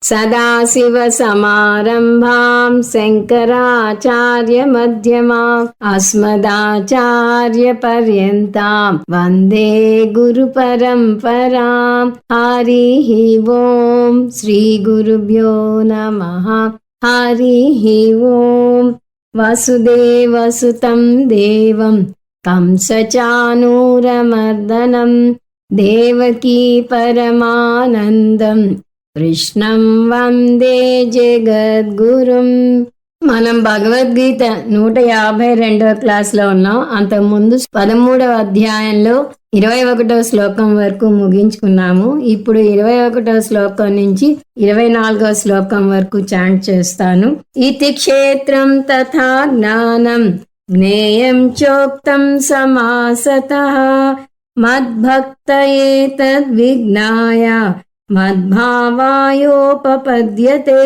సదాశివసమారంభాం శంకరాచార్యమధ్యమాం అస్మదాచార్యపర్యంతాం వందే గురుపరంపరాం. హరిః ఓం. శ్రీ గురుభ్యో నమః. హరిః ఓం. వసుదేవసుతం దేవం కంసచానూరమర్దనం దేవకీ పరమానందం కృష్ణం వందే జగద్గురుం. మనం భగవద్గీత 152వ క్లాస్లో ఉన్నాం. అంతకుముందు 13వ అధ్యాయంలో 21వ శ్లోకం వరకు ముగించుకున్నాము. ఇప్పుడు 21వ శ్లోకం నుంచి 24వ శ్లోకం వరకు చాంట్ చేస్తాను. ఇతి క్షేత్రం తథా జ్ఞానం జ్ఞేయం చోక్తం సమాసతః మద్భక్తయే తద్విజ్ఞాయ మద్భావాయోపపద్యతే.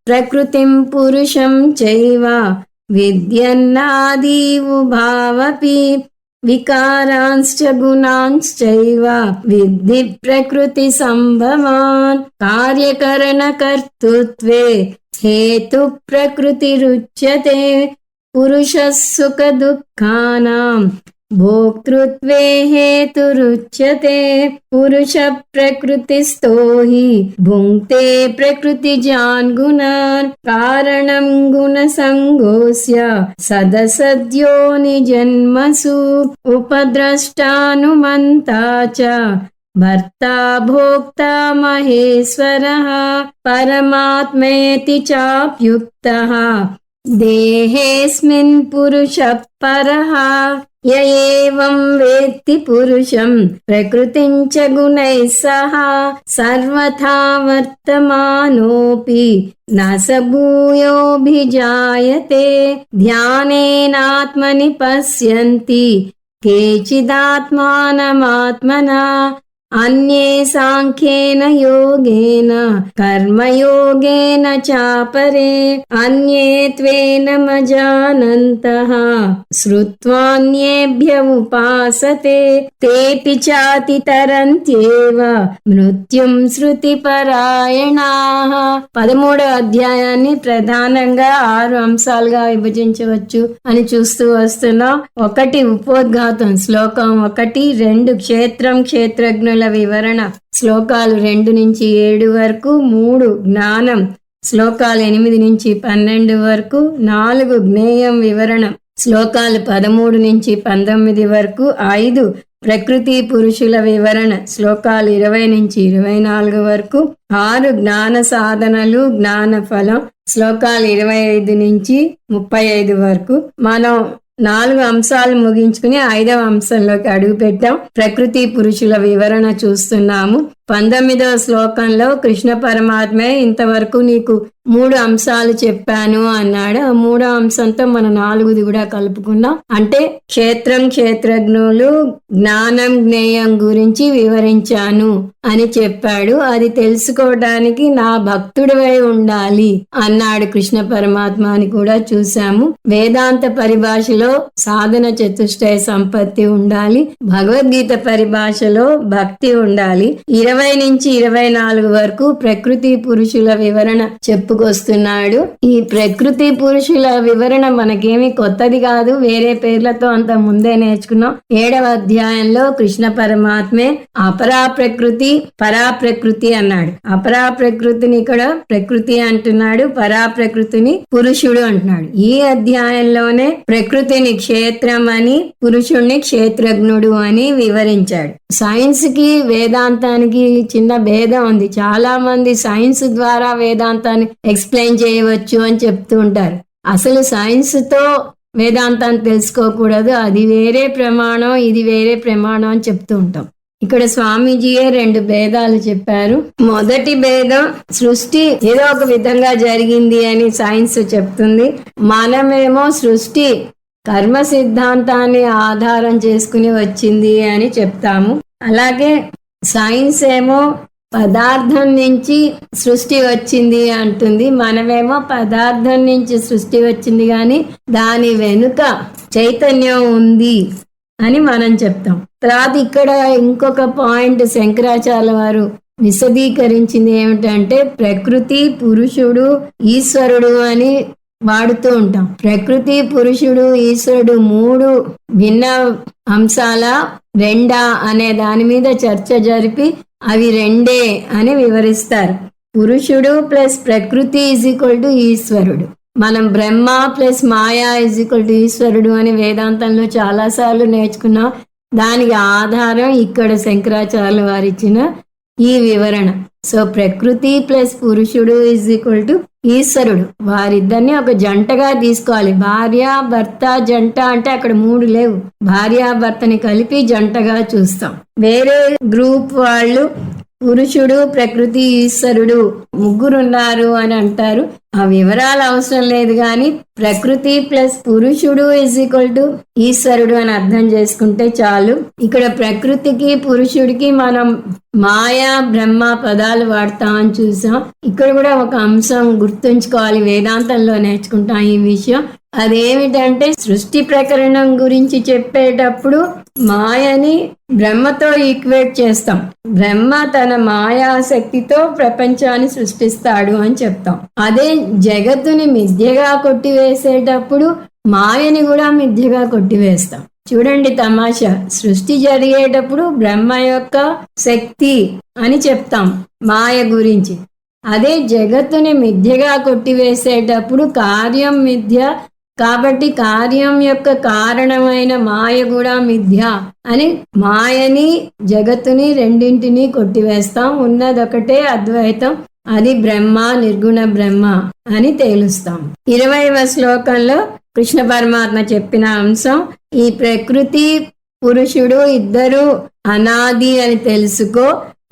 ప్రకృతిం పురుషం చైవ విద్యన్నాదీవుభావపి వికారాంశ్చ గుణాంశ్చైవ విద్ధి ప్రకృతి సంభవాన్. కార్యకరణకర్తృత్వే హేతు ప్రకృతిరుచ్యతే. పురుషः సుఖ దుఃఖానాం భోక్తృత్వే హేతురుచ్యతే. పురుష ప్రకృతిస్థో హి భుంక్తే ప్రకృతిజాన్ గుణాన్. కారణం గుణసంగోస్య సదసద్యోని జన్మసు. ఉపద్రష్టానుమంతా చ భర్తా భోక్తా మహేశ్వరః. పరమాత్మేతి చాప్యుక్తః దేహేస్మిన్ పురుషః పరః. య ఏవం వేత్తి పురుషం ప్రకృతిం చ గుణైః సహ సర్వథా వర్తమానోపి న స భూయోభిజాయతే. ధ్యానేనాత్మని పశ్యంతి కేచిదాత్మానమాత్మనా అన్యే సాంఖ్యేన యోగేన కర్మయోగేన చాపరే అన్యే త్వేన మజానంతః శ్రుత్వాన్యేభ్య ఉపాసతే. తేపి చాతితరంత్యేవ మృత్యుం శృతిపరాయణాః. 13వ అధ్యాయాన్ని ప్రధానంగా 6 అంశాలుగా విభజించవచ్చు అని చూస్తూ వస్తున్నాం. 1 ఉపోద్ఘాతం శ్లోకం 1, 2 క్షేత్రం క్షేత్రజ్ఞుల వివరణ శ్లోకాలు 2 నుంచి 7 వరకు, 3 జ్ఞానం శ్లోకాలు 8 నుంచి 12 వరకు, 4 జ్ఞేయం వివరణ శ్లోకాలు 13 నుంచి 19 వరకు, 5 ప్రకృతి పురుషుల వివరణ శ్లోకాలు 20 నుంచి 24 వరకు, 6 జ్ఞాన సాధనలు జ్ఞాన ఫలం శ్లోకాలు 25 నుంచి 35 వరకు. మనం 4 అంశాలు ముగించుకుని 5వ అంశంలోకి అడుగు పెట్టాం. ప్రకృతి పురుషుల వివరణ చూస్తున్నాము. 19వ శ్లోకంలో కృష్ణ పరమాత్మే ఇంతవరకు నీకు 3 అంశాలు చెప్పాను అన్నాడు. ఆ 3వ అంశంతో మన 4ది కూడా కలుపుకున్నాం. అంటే క్షేత్రం క్షేత్రజ్ఞులు జ్ఞానం జ్ఞేయం గురించి వివరించాను అని చెప్పాడు. అది తెలుసుకోవడానికి నా భక్తుడివై ఉండాలి అన్నాడు కృష్ణ పరమాత్మ అని కూడా చూశాము. వేదాంత పరిభాషలో సాధన చతుష్టయ సంపత్తి ఉండాలి. భగవద్గీత పరిభాషలో భక్తి ఉండాలి. 20 నుంచి 24 వరకు ప్రకృతి పురుషుల వివరణ చెప్పుకొస్తున్నాడు. ఈ ప్రకృతి పురుషుల వివరణ మనకేమి కొత్తది కాదు, వేరే పేర్లతో అంత ముందే నేర్చుకున్నాం. 7వ అధ్యాయంలో కృష్ణ పరమాత్మే అపరా ప్రకృతి పరా ప్రకృతి అన్నాడు. అపరా ప్రకృతిని ఇక్కడ ప్రకృతి అంటున్నాడు, పరా ప్రకృతిని పురుషుడు అంటున్నాడు. ఈ అధ్యాయంలోనే ప్రకృతిని క్షేత్రం అని, పురుషుణ్ణి క్షేత్రజ్ఞుడు అని వివరించాడు. సైన్స్ కి వేదాంతానికి చిన్న భేదం ఉంది. చాలా మంది సైన్స్ ద్వారా వేదాంతాన్ని ఎక్స్ప్లెయిన్ చేయవచ్చు అని చెప్తూ ఉంటారు. అసలు సైన్స్ తో వేదాంతాన్ని తెలుసుకోకూడదు, అది వేరే ప్రమాణం ఇది వేరే ప్రమాణం అని చెప్తూ ఉంటాం. ఇక్కడ స్వామీజీయే 2 భేదాలు చెప్పారు. మొదటి భేదం సృష్టి ఏదో ఒక విధంగా జరిగింది అని సైన్స్ చెప్తుంది. మనమేమో సృష్టి కర్మ సిద్ధాంతాన్ని ఆధారం చేసుకుని వచ్చింది అని చెప్తాము. అలాగే సైన్స్ ఏమో పదార్థం నుంచి సృష్టి వచ్చింది అంటుంది. మనమేమో పదార్థం నుంచి సృష్టి వచ్చింది కానీ దాని వెనుక చైతన్యం ఉంది అని మనం చెప్తాం. తర్వాత ఇక్కడ ఇంకొక పాయింట్ శంకరాచార్య వారు విశదీకరించింది ఏమిటంటే ప్రకృతి, పురుషుడు, ఈశ్వరుడు అని వాడుతూ ఉంటాం. ప్రకృతి, పురుషుడు, ఈశ్వరుడు మూడు భిన్న అంశాల రెండా అనే దాని మీద చర్చ జరిపి అవి రెండే అని వివరిస్తారు. పురుషుడు ప్లస్ ప్రకృతి ఈజ్ ఈక్వల్ టు ఈశ్వరుడు. మనం బ్రహ్మ ప్లస్ మాయా ఈజ్ ఈక్వల్ టు ఈశ్వరుడు అని వేదాంతంలో చాలాసార్లు నేర్చుకున్నాం. దానికి ఆధారం ఇక్కడ శంకరాచార్యుల వారు ఇచ్చిన ఈ వివరణ. సో ప్రకృతి ప్లస్ పురుషుడు ఈజ్ ఈక్వల్ టు ఈశ్వరుడు. వారిద్దరిని ఒక జంటగా తీసుకోవాలి. భార్య భర్త జంట అంటే అక్కడ మూడు లేవు, భార్యాభర్తని కలిపి జంటగా చూస్తాం. వేరే గ్రూప్ వాళ్ళు పురుషుడు, ప్రకృతి, ఈశ్వరుడు ముగ్గురున్నారు అని అంటారు. ఆ వివరాలు అవసరం లేదు, కానీ ప్రకృతి ప్లస్ పురుషుడు ఈజ్ ఈక్వల్ టు ఈశ్వరుడు అని అర్థం చేసుకుంటే చాలు. ఇక్కడ ప్రకృతికి పురుషుడికి మనం మాయా బ్రహ్మ పదాలు వాడతామని చూసాం. ఇక్కడ కూడా ఒక అంశం గుర్తుంచుకోవాలి, వేదాంతంలో నేర్చుకుంటాం ఈ విషయం. అదేమిటంటే సృష్టి ప్రకరణం గురించి చెప్పేటప్పుడు మాయని బ్రహ్మతో ఈక్వేట్ చేస్తాం. బ్రహ్మ తన మాయాశక్తితో ప్రపంచాన్ని సృష్టిస్తాడు అని చెప్తాం. అదే జగత్తుని మిథ్యగా కొట్టివేసేటప్పుడు మాయని కూడా మిథ్యగా కొట్టివేస్తాం. చూడండి తమాషా, సృష్టి జరిగేటప్పుడు బ్రహ్మ యొక్క శక్తి అని చెప్తాం మాయ గురించి. అదే జగత్తుని మిథ్యగా కొట్టివేసేటప్పుడు కార్యం మిథ్య కాబట్టి కార్యం యొక్క కారణమైన మాయ కూడా మిథ్య అని మాయని జగత్తుని రెండింటినీ కొట్టివేస్తాం. ఉన్నదొకటే అద్వైతం, అది బ్రహ్మ, నిర్గుణ బ్రహ్మ అని తేలుస్తాం. 20వ శ్లోకంలో కృష్ణ పరమాత్మ చెప్పిన అంశం, ఈ ప్రకృతి పురుషుడు ఇద్దరు అనాది అని తెలుసుకో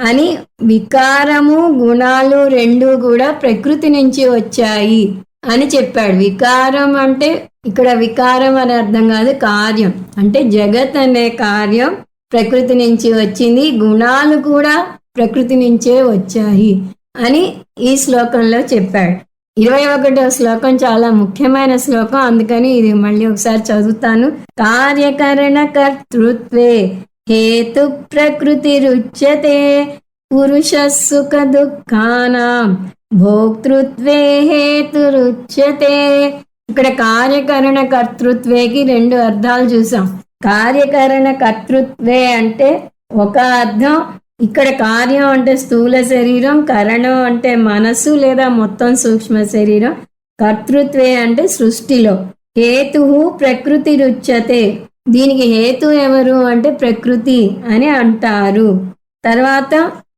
అని. వికారము గుణాలు రెండు కూడా ప్రకృతి నుంచి వచ్చాయి అని చెప్పాడు. వికారం అంటే ఇక్కడ వికారం అని అర్థం కాదు, కార్యం అంటే జగత్ అనే కార్యం ప్రకృతి నుంచి వచ్చింది, గుణాలు కూడా ప్రకృతి నుంచే వచ్చాయి అని ఈ శ్లోకంలో చెప్పాడు. 21వ శ్లోకం చాలా ముఖ్యమైన శ్లోకం, అందుకని ఇది మళ్ళీ ఒకసారి చదువుతాను. కార్యకరణ కర్తృత్వే హేతు ప్రకృతి రుచ్యతే పురుష సుఖ దుఃఖానాం భోక్తృత్వే హేతురుచ్యతే. ఇక్కడ కార్యకరణ కర్తృత్వేకి రెండు అర్థాలు చూసాం. కార్యకరణ కర్తృత్వే అంటే ఒక అర్థం, ఇక్కడ కార్యం అంటే స్థూల శరీరం, కరణం అంటే మనసు లేదా మొత్తం సూక్ష్మ శరీరం, కర్తృత్వే అంటే సృష్టిలో. హేతు ప్రకృతి రుచ్యతే, దీనికి హేతు ఎవరు అంటే ప్రకృతి అని అంటారు. తర్వాత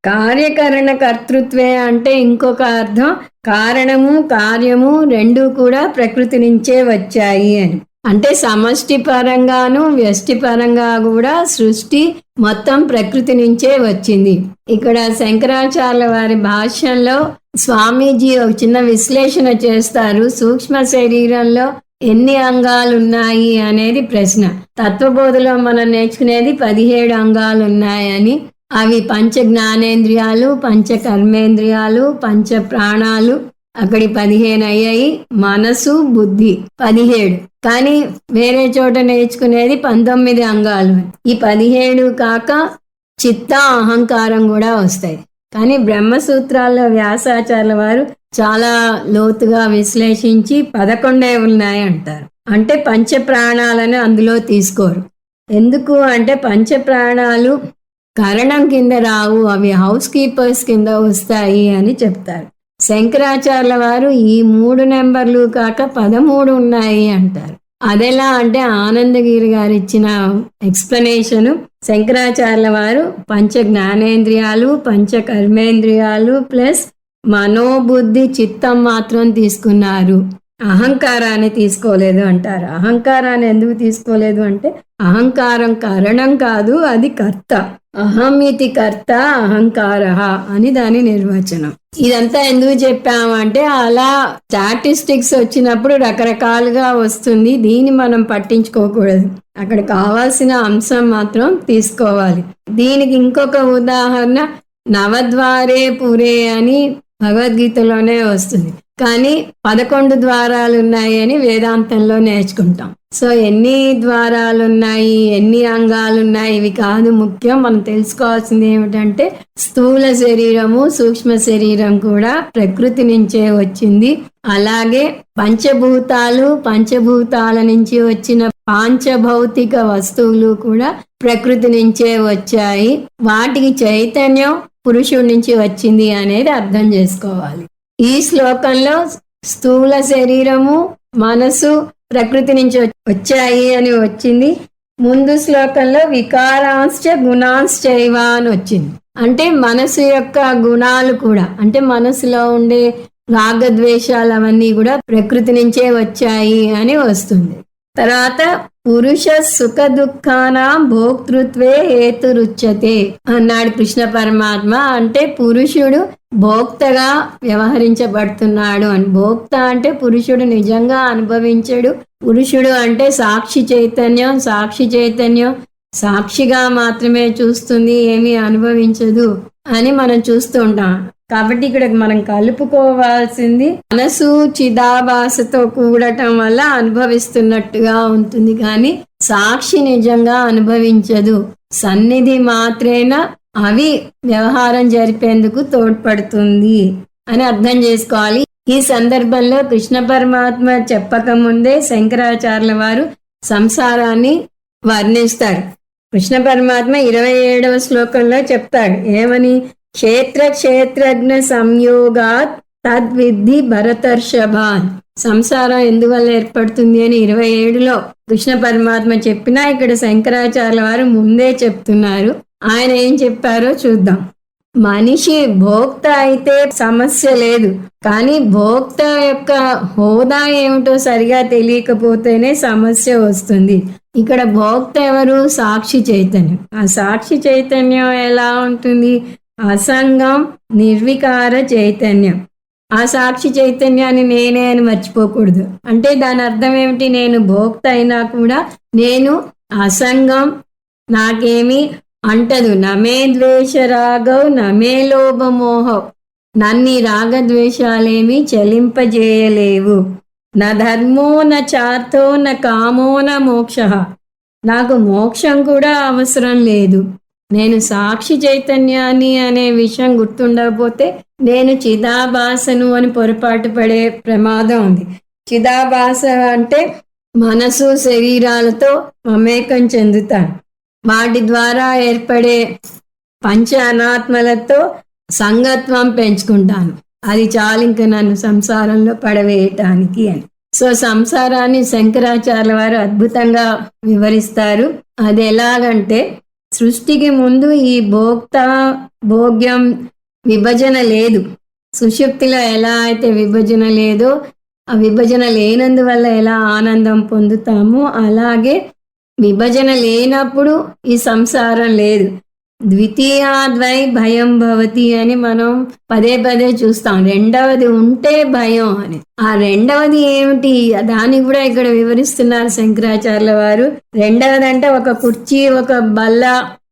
కార్యకరణ కర్తృత్వే అంటే ఇంకొక అర్థం, కారణము కార్యము రెండు కూడా ప్రకృతి నుంచే వచ్చాయి అని. అంటే సమష్టి పరంగాను వ్యష్టి పరంగా కూడా సృష్టి మొత్తం ప్రకృతి నుంచే వచ్చింది. ఇక్కడ శంకరాచార్యుల వారి భాష్యంలో స్వామీజీ ఒక చిన్న విశ్లేషణ చేస్తారు. సూక్ష్మ శరీరంలో ఎన్ని అంగాలు ఉన్నాయి అనేది ప్రశ్న. తత్వబోధలో మనం నేర్చుకునేది 17 అంగాలు ఉన్నాయని. అవి పంచ జ్ఞానేంద్రియాలు, పంచ కర్మేంద్రియాలు, పంచ ప్రాణాలు, అక్కడి 15 అయ్యాయి. మనసు బుద్ధి 17. కానీ వేరే చోట నేర్చుకునేది 19 అంగాలు. ఈ 17 కాక చిత్త అహంకారం కూడా వస్తాయి. కానీ బ్రహ్మసూత్రాల్లో వ్యాసాచార్యుల వారు చాలా లోతుగా విశ్లేషించి 11 ఉన్నాయి అంటారు. అంటే పంచ ప్రాణాలను అందులో తీసుకోరు. ఎందుకు అంటే పంచ ప్రాణాలు కరణం కింద రావు, అవి హౌస్ కీపర్స్ కింద వస్తాయి అని చెప్తారు. శంకరాచార్యుల వారు ఈ 3 నెంబర్లు కాక 13 ఉన్నాయి అంటారు. అదెలా అంటే ఆనందగిరి గారు ఇచ్చిన ఎక్స్ప్లెనేషను, శంకరాచార్యుల వారు పంచ జ్ఞానేంద్రియాలు, పంచ కర్మేంద్రియాలు ప్లస్ మనోబుద్ధి చిత్తం మాత్రం తీసుకున్నారు, అహంకారాన్ని తీసుకోలేదు అంటారు. అహంకారాన్ని ఎందుకు తీసుకోలేదు అంటే అహంకారం కారణం కాదు, అది కర్త. అహమితి కర్త అహంకార అని దాని నిర్వచనం. ఇదంతా ఎందుకు చెప్పామంటే అలా స్టాటిస్టిక్స్ వచ్చినప్పుడు రకరకాలుగా వస్తుంది, దీన్ని మనం పట్టించుకోకూడదు. అక్కడ కావాల్సిన అంశం మాత్రం తీసుకోవాలి. దీనికి ఇంకొక ఉదాహరణ నవద్వారే పురే అని భగవద్గీతలోనే వస్తుంది. కానీ 11 ద్వారాలు ఉన్నాయి అని వేదాంతంలో నేర్చుకుంటాం. సో ఎన్ని ద్వారాలు ఉన్నాయి, ఎన్ని అంగాలు ఉన్నాయి, ఇవి కాదు ముఖ్యం. మనం తెలుసుకోవాల్సింది ఏమిటంటే స్థూల శరీరము, సూక్ష్మ శరీరం కూడా ప్రకృతి నుంచే వచ్చింది. అలాగే పంచభూతాలు, పంచభూతాల నుంచి వచ్చిన పాంచభౌతిక వస్తువులు కూడా ప్రకృతి నుంచే వచ్చాయి. వాటికి చైతన్యం పురుషుడి నుంచి వచ్చింది అనేది అర్థం చేసుకోవాలి. ఈ శ్లోకంలో స్థూల శరీరము, మనసు ప్రకృతి నుంచి వచ్చాయి అని వచ్చింది. ముందు శ్లోకంలో వికారాంశ్చ గుణాంశ్చైవ అని వచ్చింది. అంటే మనసు యొక్క గుణాలు కూడా, అంటే మనసులో ఉండే రాగద్వేషాలు అవన్నీ కూడా ప్రకృతి నుంచే వచ్చాయి అని వస్తుంది. తర్వాత పురుష సుఖ దుఃఖానాం భోక్తృత్వే హేతురుచ్యతే అన్నాడు కృష్ణ పరమాత్మ. అంటే పురుషుడు భోక్తగా వ్యవహరించబడుతున్నాడు అని. భోక్త అంటే పురుషుడు నిజంగా అనుభవించడు. పురుషుడు అంటే సాక్షి చైతన్యం. సాక్షి చైతన్యం సాక్షిగా మాత్రమే చూస్తుంది, ఏమీ అనుభవించదు అని మనం చూస్తూ ఉంటాం. కాబట్టి ఇక్కడ మనం కలుపుకోవాల్సింది మనసు చిదాభాసతో కూడటం వల్ల అనుభవిస్తున్నట్టుగా ఉంటుంది, కానీ సాక్షి నిజంగా అనుభవించదు. సన్నిధి మాత్రేన అవి వ్యవహారం జరిపేందుకు తోడ్పడుతుంది అని అర్థం చేసుకోవాలి. ఈ సందర్భంలో కృష్ణ పరమాత్మ చెప్పకముందే శంకరాచార్యుల వారు సంసారాన్ని వర్ణిస్తారు. కృష్ణ పరమాత్మ 27వ శ్లోకంలో చెప్తాడు ఏమని, క్షేత్ర క్షేత్రజ్ఞ సంయోగాత్ తద్విద్ధి భరతర్షభాన్. సంసారం ఎందువల్ల ఏర్పడుతుంది అని 27లో కృష్ణ పరమాత్మ చెప్పినా ఇక్కడ శంకరాచార్యుల వారు ముందే చెప్తున్నారు. ఆయన ఏం చెప్పారో చూద్దాం. మనిషి భోక్త అయితే సమస్య లేదు, కానీ భోక్త యొక్క హోదా ఏమిటో సరిగా తెలియకపోతేనే సమస్య వస్తుంది. ఇక్కడ భోక్త ఎవరు? సాక్షి చైతన్యం. ఆ సాక్షి చైతన్యం ఎలా ఉంటుంది? అసంగం నిర్వికార చైతన్యం. ఆ సాక్షి చైతన్యాన్ని నేనే అని మర్చిపోకూడదు. అంటే దాని అర్థం ఏమిటి? నేను భోక్త అయినా కూడా నేను అసంగం, నాకేమి అంటదు. నమే ద్వేష రాగవ్ నమే లోభమోహవ్. నన్ని రాగద్వేషాలేమి చలింపజేయలేవు. నా ధర్మో న చార్థో న కామో న మోక్ష. నాకు మోక్షం కూడా అవసరం లేదు. నేను సాక్షి చైతన్యాన్ని అనే విషయం గుర్తుండకపోతే నేను చిదాభాసను అని పొరపాటు పడే ప్రమాదం ఉంది. చిదాభాస అంటే మనసు శరీరాలతో మమేకం చెందుతాను. వాటి ద్వారా ఏర్పడే పంచ అనాత్మలతో సంగత్వం పెంచుకుంటాను. అది చాలు ఇంక నన్ను సంసారంలో పడవేయటానికి అని. సో సంసారాన్ని శంకరాచార్యుల వారు అద్భుతంగా వివరిస్తారు. అది ఎలాగంటే సృష్టికి ముందు ఈ భోక్త భోగ్యం విభజన లేదు. సుషుప్తిలో ఎలా అయితే విభజన లేదో, ఆ విభజన లేనందువల్ల ఎలా ఆనందం పొందుతామో అలాగే విభజన లేనప్పుడు ఈ సంసారం లేదు. ద్వితీయాద్వై భయం భవతి అని మనం పదే పదే చూస్తాం. రెండవది ఉంటే భయం అని. ఆ రెండవది ఏమిటి? దాన్ని కూడా ఇక్కడ వివరిస్తున్నారు శంకరాచార్యుల వారు. రెండవది అంటే ఒక కుర్చీ, ఒక బల్ల,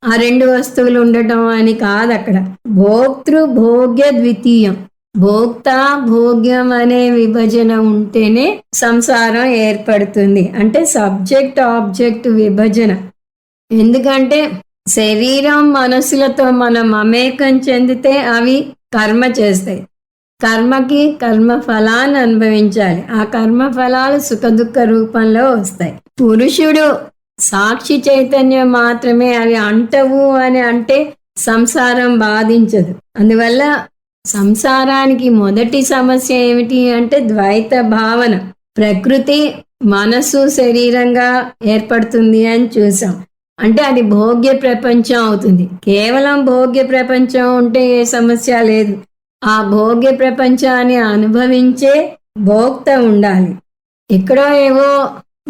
ఆ రెండు వస్తువులు ఉండటం అని కాదు. అక్కడ భోక్తృ భోగ్య ద్వితీయం. భోక్త భోగ్యం అనే విభజన ఉంటేనే సంసారం ఏర్పడుతుంది. అంటే సబ్జెక్ట్ ఆబ్జెక్ట్ విభజన. ఎందుకంటే శరీరం మనసులతో మనం మమేకం చెందితే అవి కర్మ చేస్తాయి. కర్మకి కర్మ ఫలాన్ని అనుభవించాలి. ఆ కర్మ ఫలాలు సుఖ దుఃఖ రూపంలో వస్తాయి. పురుషుడు సాక్షి చైతన్యం మాత్రమే. అవి అంటవు అని అంటే సంసారం బాధించదు. అందువల్ల సంసారానికి మొదటి సమస్య ఏమిటి అంటే ద్వైత భావన. ప్రకృతి మనసు శరీరంగా ఏర్పడుతుంది అని చూసాం. అంటే అది భోగ్య ప్రపంచం అవుతుంది. కేవలం భోగ్య ప్రపంచం ఉంటే ఏ సమస్య లేదు. ఆ భోగ్య ప్రపంచాన్ని అనుభవించే భోక్త ఉండాలి. ఎక్కడో ఏవో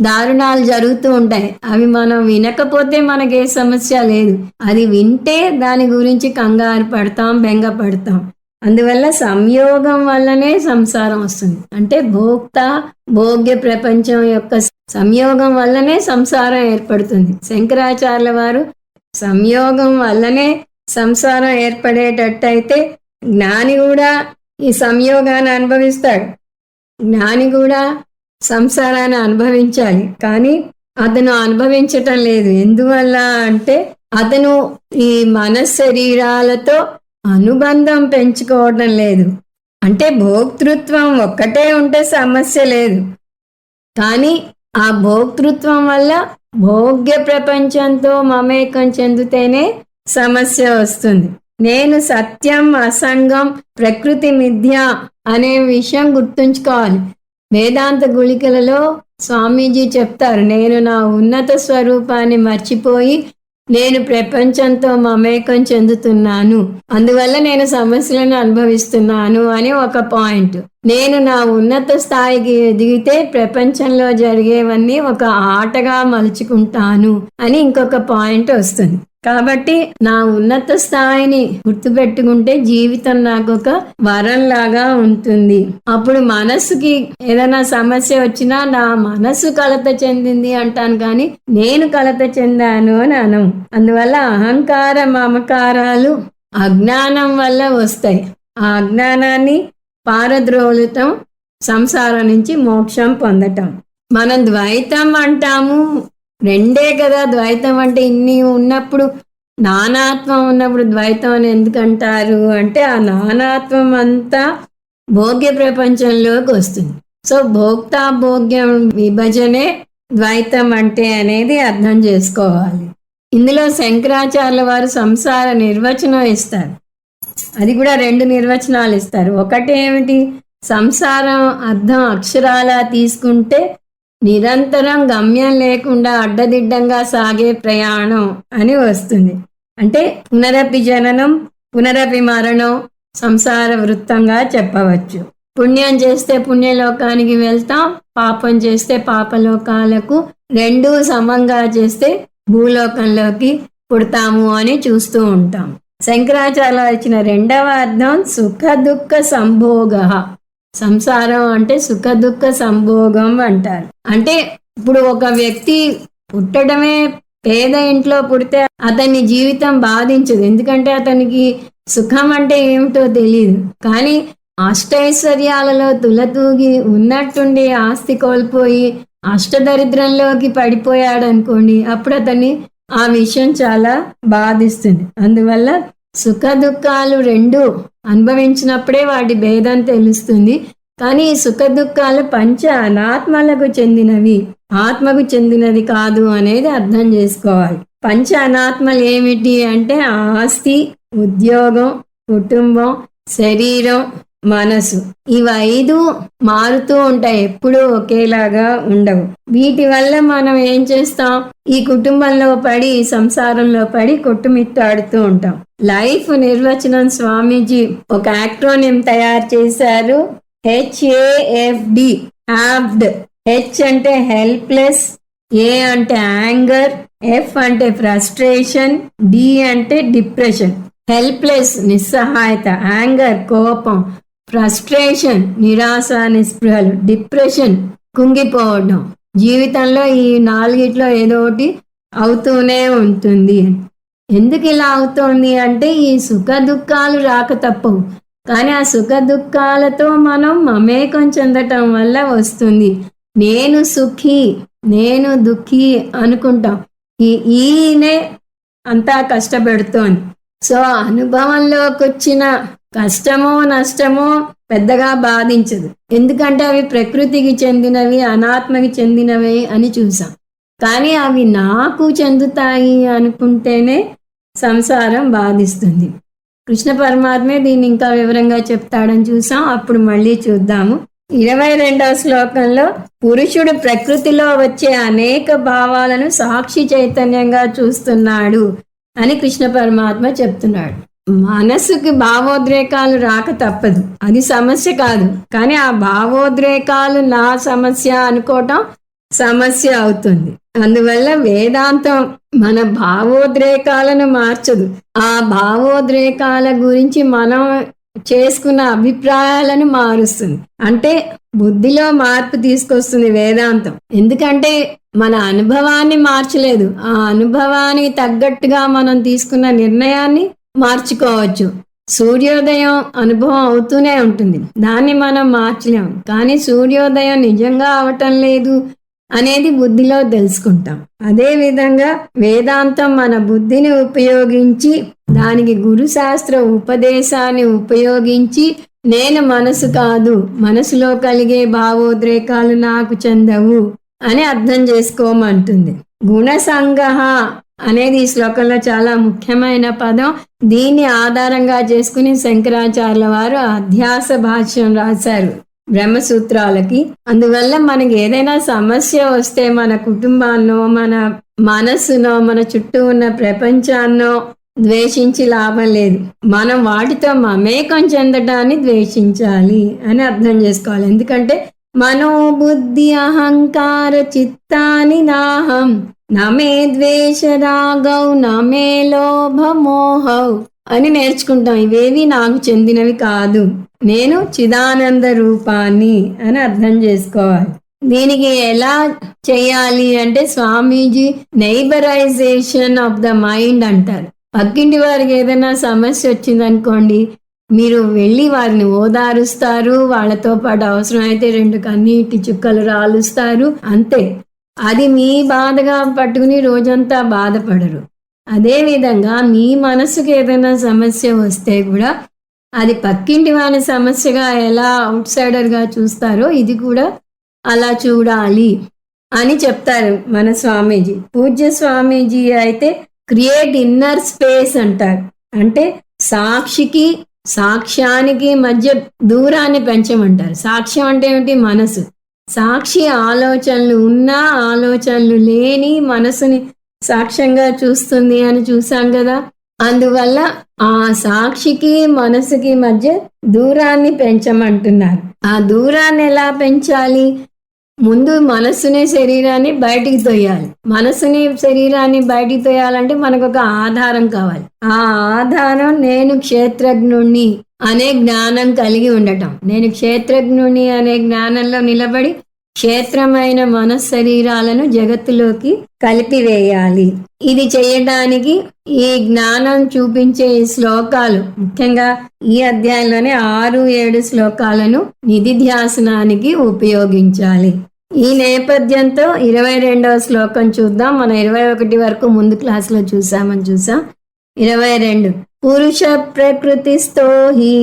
దారుణాలు జరుగుతూ ఉంటాయి. అవి మనం వినకపోతే మనకే సమస్య లేదు. అది వింటే దాని గురించి కంగారు పడతాం, బెంగ పడతాం. అందువల్ల సంయోగం వల్లనే సంసారం వస్తుంది. అంటే భోక్త భోగ్య ప్రపంచం యొక్క సంయోగం వల్లనే సంసారం ఏర్పడుతుంది. శంకరాచార్యుల వారు సంయోగం వల్లనే సంసారం ఏర్పడేటట్టయితే జ్ఞాని కూడా ఈ సంయోగాన్ని అనుభవిస్తాడు. జ్ఞాని కూడా సంసారాన్ని అనుభవించాలి, కానీ అతను అనుభవించటం లేదు. ఎందువల్ల అంటే అతను ఈ శరీరాలతో అనుబంధం పెంచుకోవడం లేదు. అంటే భోక్తృత్వం ఒక్కటే ఉంటే సమస్య లేదు, కానీ ఆ భోక్తృత్వం వల్ల భోగ్య ప్రపంచంతో మమేకం చెందితేనే సమస్య వస్తుంది. నేను సత్యం, అసంగం, ప్రకృతి మిథ్య అనే విషయం గుర్తుంచుకోవాలి. వేదాంత గుళికలలో స్వామీజీ చెప్తారు, నేను నా ఉన్నత స్వరూపాన్ని మర్చిపోయి నేను ప్రపంచంతో మమేకం చెందుతున్నాను, అందువల్ల నేను సమస్యలను అనుభవిస్తున్నాను అని ఒక పాయింట్. నేను నా ఉన్నత స్థాయికి ఎదిగితే ప్రపంచంలో జరిగేవన్నీ ఒక ఆటగా మలుచుకుంటాను అని ఇంకొక పాయింట్ వస్తుంది. కాబట్టి నా ఉన్నత స్థాయిని గుర్తుపెట్టుకుంటే జీవితం నాకు ఒక వరం లాగా ఉంటుంది. అప్పుడు మనసుకి ఏదైనా సమస్య వచ్చినా నా మనసు కలత చెందింది అంటాను, కానీ నేను కలత చెందాను అని అనం. అందువల్ల అహంకార మమకారాలు అజ్ఞానం వల్ల వస్తాయి. ఆ అజ్ఞానాన్ని పారద్రోలటం, సంసారం నుంచి మోక్షం పొందటం. మనం ద్వైతం అంటాము, రెండే కదా ద్వైతం అంటే. ఇన్ని ఉన్నప్పుడు, నానాత్వం ఉన్నప్పుడు ద్వైతం అని ఎందుకంటారు అంటే ఆ నానాత్వం అంతా భోగ్య ప్రపంచంలోకి వస్తుంది. సో భోక్తా భోగ్యం విభజనే ద్వైతం అంటే అనేది అర్థం చేసుకోవాలి. ఇందులో శంకరాచార్యుల వారు సంసార నిర్వచనం ఇస్తారు. అది కూడా 2 నిర్వచనాలు ఇస్తారు. ఒకటి ఏమిటి, సంసారం అర్థం అక్షరాలా తీసుకుంటే నిరంతరం గమ్యం లేకుండా అడ్డదిడ్డంగా సాగే ప్రయాణం అని వస్తుంది. అంటే పునరపి జననం, పునరపి మరణం సంసార వృత్తంగా చెప్పవచ్చు. పుణ్యం చేస్తే పుణ్యలోకానికి వెళ్తాం, పాపం చేస్తే పాపలోకాలకు, 2 సమంగా చేస్తే భూలోకంలోకి పుడతాము అని చూస్తూ ఉంటాం. శంకరాచార్యులు ఇచ్చిన 2వ అర్థం సుఖ దుఃఖ సంభోగ. సంసారం అంటే సుఖ దుఃఖ సంభోగం అంటారు. అంటే ఇప్పుడు ఒక వ్యక్తి పుట్టడమే పేద ఇంట్లో పుడితే అతని జీవితం బాధించదు, ఎందుకంటే అతనికి సుఖం అంటే ఏమిటో తెలియదు. కానీ అష్టైశ్వర్యాలలో తులతూగి ఉన్నట్టుండి ఆస్తి కోల్పోయి అష్టదరిద్రంలోకి పడిపోయాడు అనుకోండి, అప్పుడు అతన్ని ఆ విషయం చాలా బాధిస్తుంది. అందువల్ల సుఖ దుఃఖాలు 2 అనుభవించినప్పుడే వాటి భేదం తెలుస్తుంది. కానీ ఈ సుఖ దుఃఖాలు పంచ అనాత్మలకు చెందినవి, ఆత్మకు చెందినది కాదు అనేది అర్థం చేసుకోవాలి. పంచ అనాత్మలు ఏమిటి అంటే ఆస్తి, ఉద్యోగం, కుటుంబం, శరీరం, మనసు. ఇవి 5 మారుతూ ఉంటాయి, ఎప్పుడూ ఒకేలాగా ఉండవు. వీటి వల్ల మనం ఏం చేస్తాం, ఈ కుటుంబంలో పడి, సంసారంలో పడి కొట్టుమిట్టాడుతూ ఉంటాం. లైఫ్ నిర్వచనం స్వామీజీ ఒక యాక్రోనిమ్ తయారు చేశారు, HAFD. హ్యావ్డ్. హెచ్ అంటే హెల్ప్లెస్, ఏ అంటే యాంగర్, ఎఫ్ అంటే ఫ్రస్ట్రేషన్, డి అంటే డిప్రెషన్. హెల్ప్లెస్ నిస్సహాయత, యాంగర్ కోపం, ఫ్రస్ట్రేషన్ నిరాశ నిస్పృహలు, డిప్రెషన్ కుంగిపోవడం. జీవితంలో ఈ 4 ఏదో ఒకటి అవుతూనే ఉంటుంది. ఎందుకు ఇలా అవుతోంది అంటే ఈ సుఖ దుఃఖాలు రాక తప్పవు, కానీ ఆ సుఖ దుఃఖాలతో మనం మమేకం చెందటం వల్ల వస్తుంది. నేను సుఖీ, నేను దుఃఖీ అనుకుంటాం. ఈయనే అంతా కష్టపెడుతోంది. సో అనుభవంలోకి వచ్చిన కష్టమో నష్టమో పెద్దగా బాధించదు, ఎందుకంటే అవి ప్రకృతికి చెందినవి, అనాత్మకి చెందినవి అని చూసాం. కానీ అవి నాకు చెందుతాయి అనుకుంటేనే సంసారం బాధిస్తుంది. కృష్ణ పరమాత్మే దీన్ని ఇంకా వివరంగా చెప్తాడని చూసాం. అప్పుడు మళ్ళీ చూద్దాము. 22వ శ్లోకంలో పురుషుడు ప్రకృతిలో వచ్చే అనేక భావాలను సాక్షి చైతన్యంగా చూస్తున్నాడు అని కృష్ణ పరమాత్మ చెప్తున్నాడు. మనసుకి భావోద్రేకాలు రాక తప్పదు, అది సమస్య కాదు. కానీ ఆ భావోద్రేకాలు నా సమస్య అనుకోవటం సమస్య అవుతుంది. అందువల్ల వేదాంతం మన భావోద్రేకాలను మార్చదు, ఆ భావోద్రేకాల గురించి మనం చేసుకున్న అభిప్రాయాలను మారుస్తుంది. అంటే బుద్ధిలో మార్పు తీసుకొస్తుంది వేదాంతం. ఎందుకంటే మన అనుభవాన్ని మార్చలేదు, ఆ అనుభవానికి తగ్గట్టుగా మనం తీసుకున్న నిర్ణయాన్ని మార్చుకోవచ్చు. సూర్యోదయం అనుభవం అవుతూనే ఉంటుంది, దాన్ని మనం మార్చలేం. కానీ సూర్యోదయం నిజంగా అవటం లేదు అనేది బుద్ధిలో తెలుసుకుంటాం. అదేవిధంగా వేదాంతం మన బుద్ధిని ఉపయోగించి, దానికి గురు శాస్త్ర ఉపదేశాన్ని ఉపయోగించి, నేను మనసు కాదు, మనసులో కలిగే భావోద్రేకాలు నాకు చెందవు అని అర్థం చేసుకోమంటుంది. గుణసంగహ అనేది ఈ శ్లోకంలో చాలా ముఖ్యమైన పదం. దీన్ని ఆధారంగా చేసుకుని శంకరాచార్యుల వారు అధ్యాస భాష్యం రాశారు బ్రహ్మసూత్రాలకి. అందువల్ల మనకి ఏదైనా సమస్య వస్తే మన కుటుంబాన్నో, మన మనస్సునో, మన చుట్టూ ఉన్న ప్రపంచాన్నో ద్వేషించి లాభం లేదు. మనం వాటితో మమేకం చెందటాన్ని ద్వేషించాలి అని అర్థం చేసుకోవాలి. ఎందుకంటే మనోబుద్ధి అహంకార చిత్తాని నాహం నమే ద్వేష రాగౌ నమే లోభ మోహౌ అని నేర్చుకుంటాం. ఇవేవి నాకు చెందినవి కాదు, నేను చిదానంద రూపాన్ని అని అర్థం చేసుకోవాలి. దీనికి ఎలా చేయాలి అంటే స్వామీజీ నైబరైజేషన్ ఆఫ్ ద మైండ్ అంటారు. పక్కింటి వారికి ఏదైనా సమస్య వచ్చిందనుకోండి, మీరు వెళ్ళి వారిని ఓదారుస్తారు, వాళ్ళతో పాటు అవసరమైతే 2 కన్నీటి చుక్కలు రాలుస్తారు, అంతే. అది మీ బాధగా పట్టుకుని రోజంతా బాధపడరు. అదేవిధంగా మీ మనసుకు ఏదైనా సమస్య వస్తే కూడా అది పక్కింటి వాని సమస్యగా ఎలా అవుట్ సైడర్గా చూస్తారో ఇది కూడా అలా చూడాలి అని చెప్తారు మన స్వామీజీ. పూజ్య స్వామీజీ అయితే క్రియేట్ ఇన్నర్ స్పేస్ అంటారు. అంటే సాక్షికి సాక్ష్యానికి మధ్య దూరాన్ని పెంచమంటారు. సాక్ష్యం అంటే ఏమిటి? మనసు. సాక్షి ఆలోచనలు ఉన్నా ఆలోచనలు లేని మనసుని సాక్ష్యంగా చూస్తుంది అని చూసాం కదా. అందువల్ల ఆ సాక్షికి మనసుకి మధ్య దూరాన్ని పెంచమంటున్నారు. ఆ దూరాన్ని ఎలా పెంచాలి? ముందు మనసుని శరీరాన్ని బయటికి తోయాలి. మనసుని శరీరాన్ని బయటికి తోయాలంటే మనకు ఒక ఆధారం కావాలి. ఆ ఆధారం నేను క్షేత్రజ్ఞుణ్ణి అనే జ్ఞానం కలిగి ఉండటం. నేను క్షేత్రజ్ఞుణ్ణి అనే జ్ఞానంలో నిలబడి క్షేత్రమైన మనశరీరాలను జగత్తులోకి కలిపివేయాలి. ఇది చేయడానికి ఈ జ్ఞానం చూపించే ఈ శ్లోకాలు, ముఖ్యంగా ఈ అధ్యాయంలోనే 6-7 శ్లోకాలను నిధిధ్యాసనానికి ఉపయోగించాలి. ఈ నేపథ్యంతో 22వ శ్లోకం చూద్దాం. మనం 21 వరకు ముందు క్లాసులో చూసాం. 22 పురుష ప్రకృతిస్థో హి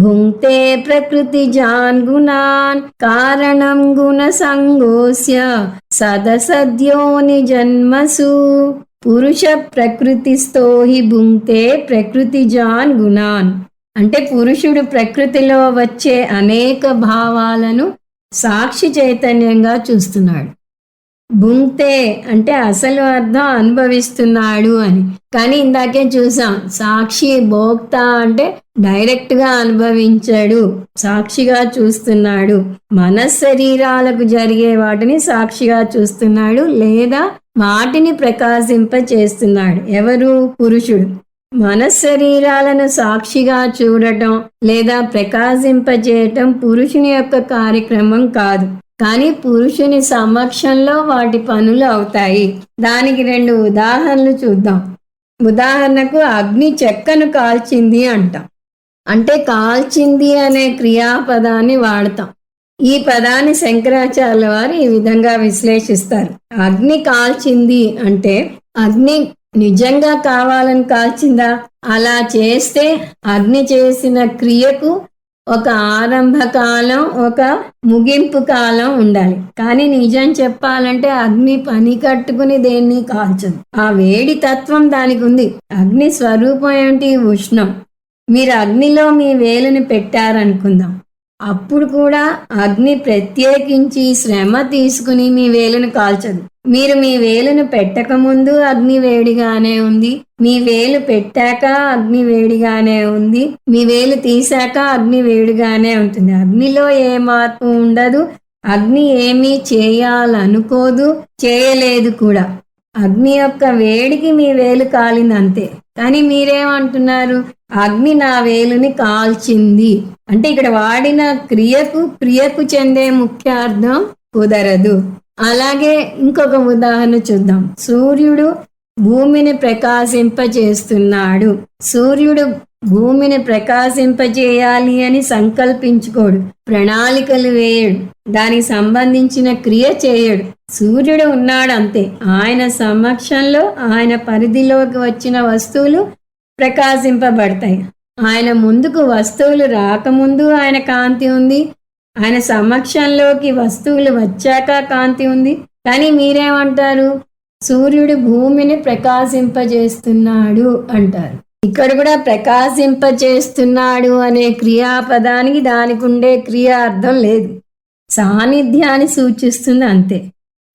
భుంక్తే ప్రకృతి జాన్ గుణాన్ కారణం గుణ సంగోస్య సదసద్యోని జన్మసు. పురుష ప్రకృతిస్థో హి భుంక్తే ప్రకృతి జాన్ గుణాన్ అంటే పురుషుడు ప్రకృతిలో వచ్చే అనేక భావాలను సాక్షి చైతన్యంగా చూస్తున్నాడు. భుంక్తే అంటే అసలు అర్థం అనుభవిస్తున్నాడు అని. కానీ ఇందాకే చూసాం, సాక్షి భోక్త అంటే డైరెక్ట్ గా అనుభవించాడు, సాక్షిగా చూస్తున్నాడు. మనశరీరాలకు జరిగే వాటిని సాక్షిగా చూస్తున్నాడు, లేదా వాటిని ప్రకాశింప చేస్తున్నాడు. ఎవరు? పురుషుడు. మనశరీరాలను సాక్షిగా చూడటం లేదా ప్రకాశింపజేయటం పురుషుని యొక్క కార్యక్రమం కాదు. కానీ పురుషుని సమక్షంలో వాటి పనులు అవుతాయి. దానికి 2 ఉదాహరణలు చూద్దాం. ఉదాహరణకు అగ్ని చెక్కను కాల్చింది అంటాం. అంటే కాల్చింది అనే క్రియాపదాన్ని వాడతాం. ఈ పదాన్ని శంకరాచార్యుల వారు ఈ విధంగా విశ్లేషిస్తారు. అగ్ని కాల్చింది అంటే అగ్ని నిజంగా కావాలని కాల్చిందా? అలా చేస్తే అగ్ని చేసిన క్రియకు ఒక ఆరంభ కాలం, ఒక ముగింపు కాలం ఉండాలి. కానీ నిజం చెప్పాలంటే అగ్ని పని కట్టుకుని దేన్ని కాల్చదు. ఆ వేడి తత్వం దానికి ఉంది. అగ్ని స్వరూపం ఏమిటి? ఉష్ణం. మీరు అగ్నిలో మీ వేలుని పెట్టారనుకుందాం, అప్పుడు కూడా అగ్ని ప్రత్యేకించి శ్రమ తీసుకుని మీ వేలును కాల్చదు. మీరు మీ వేలును పెట్టకముందు అగ్ని వేడిగానే ఉంది, మీ వేలు పెట్టాక అగ్ని వేడిగానే ఉంది, మీ వేలు తీశాక అగ్ని వేడిగానే ఉంటుంది. అగ్నిలో ఏ మార్పు ఉండదు. అగ్ని ఏమీ చేయాలనుకోదు, చేయలేదు కూడా. అగ్ని యొక్క వేడికి మీ వేలు కాలింది అంతే. కానీ మీరేమంటున్నారు? అగ్ని నా వేలుని కాల్చింది అంటే ఇక్కడ వాడిన క్రియకు చెందే ముఖ్య అర్థం కుదరదు. అలాగే ఇంకొక ఉదాహరణ చూద్దాం. సూర్యుడు భూమిని ప్రకాశింపచేస్తున్నాడు. సూర్యుడు భూమిని ప్రకాశింపజేయాలి అని సంకల్పించుకోడు, ప్రణాళికలు వేయడు, దానికి సంబంధించిన క్రియ చేయడు. సూర్యుడు ఉన్నాడు అంతే. ఆయన సమక్షంలో ఆయన పరిధిలోకి వచ్చిన వస్తువులు ప్రకాశింపబడతాయి. ఆయన ముందుకు వస్తువులు రాకముందు ఆయన కాంతి ఉంది, ఆయన సమక్షంలోకి వస్తువులు వచ్చాక కాంతి ఉంది. కానీ మీరేమంటారు? సూర్యుడు భూమిని ప్రకాశింపజేస్తున్నాడు అంటారు. ఇక్కడ కూడా ప్రకాశింపజేస్తున్నాడు అనే క్రియాపదానికి దానికి ఉండే క్రియా అర్థం లేదు, సాన్నిధ్యాన్ని సూచిస్తుంది అంతే.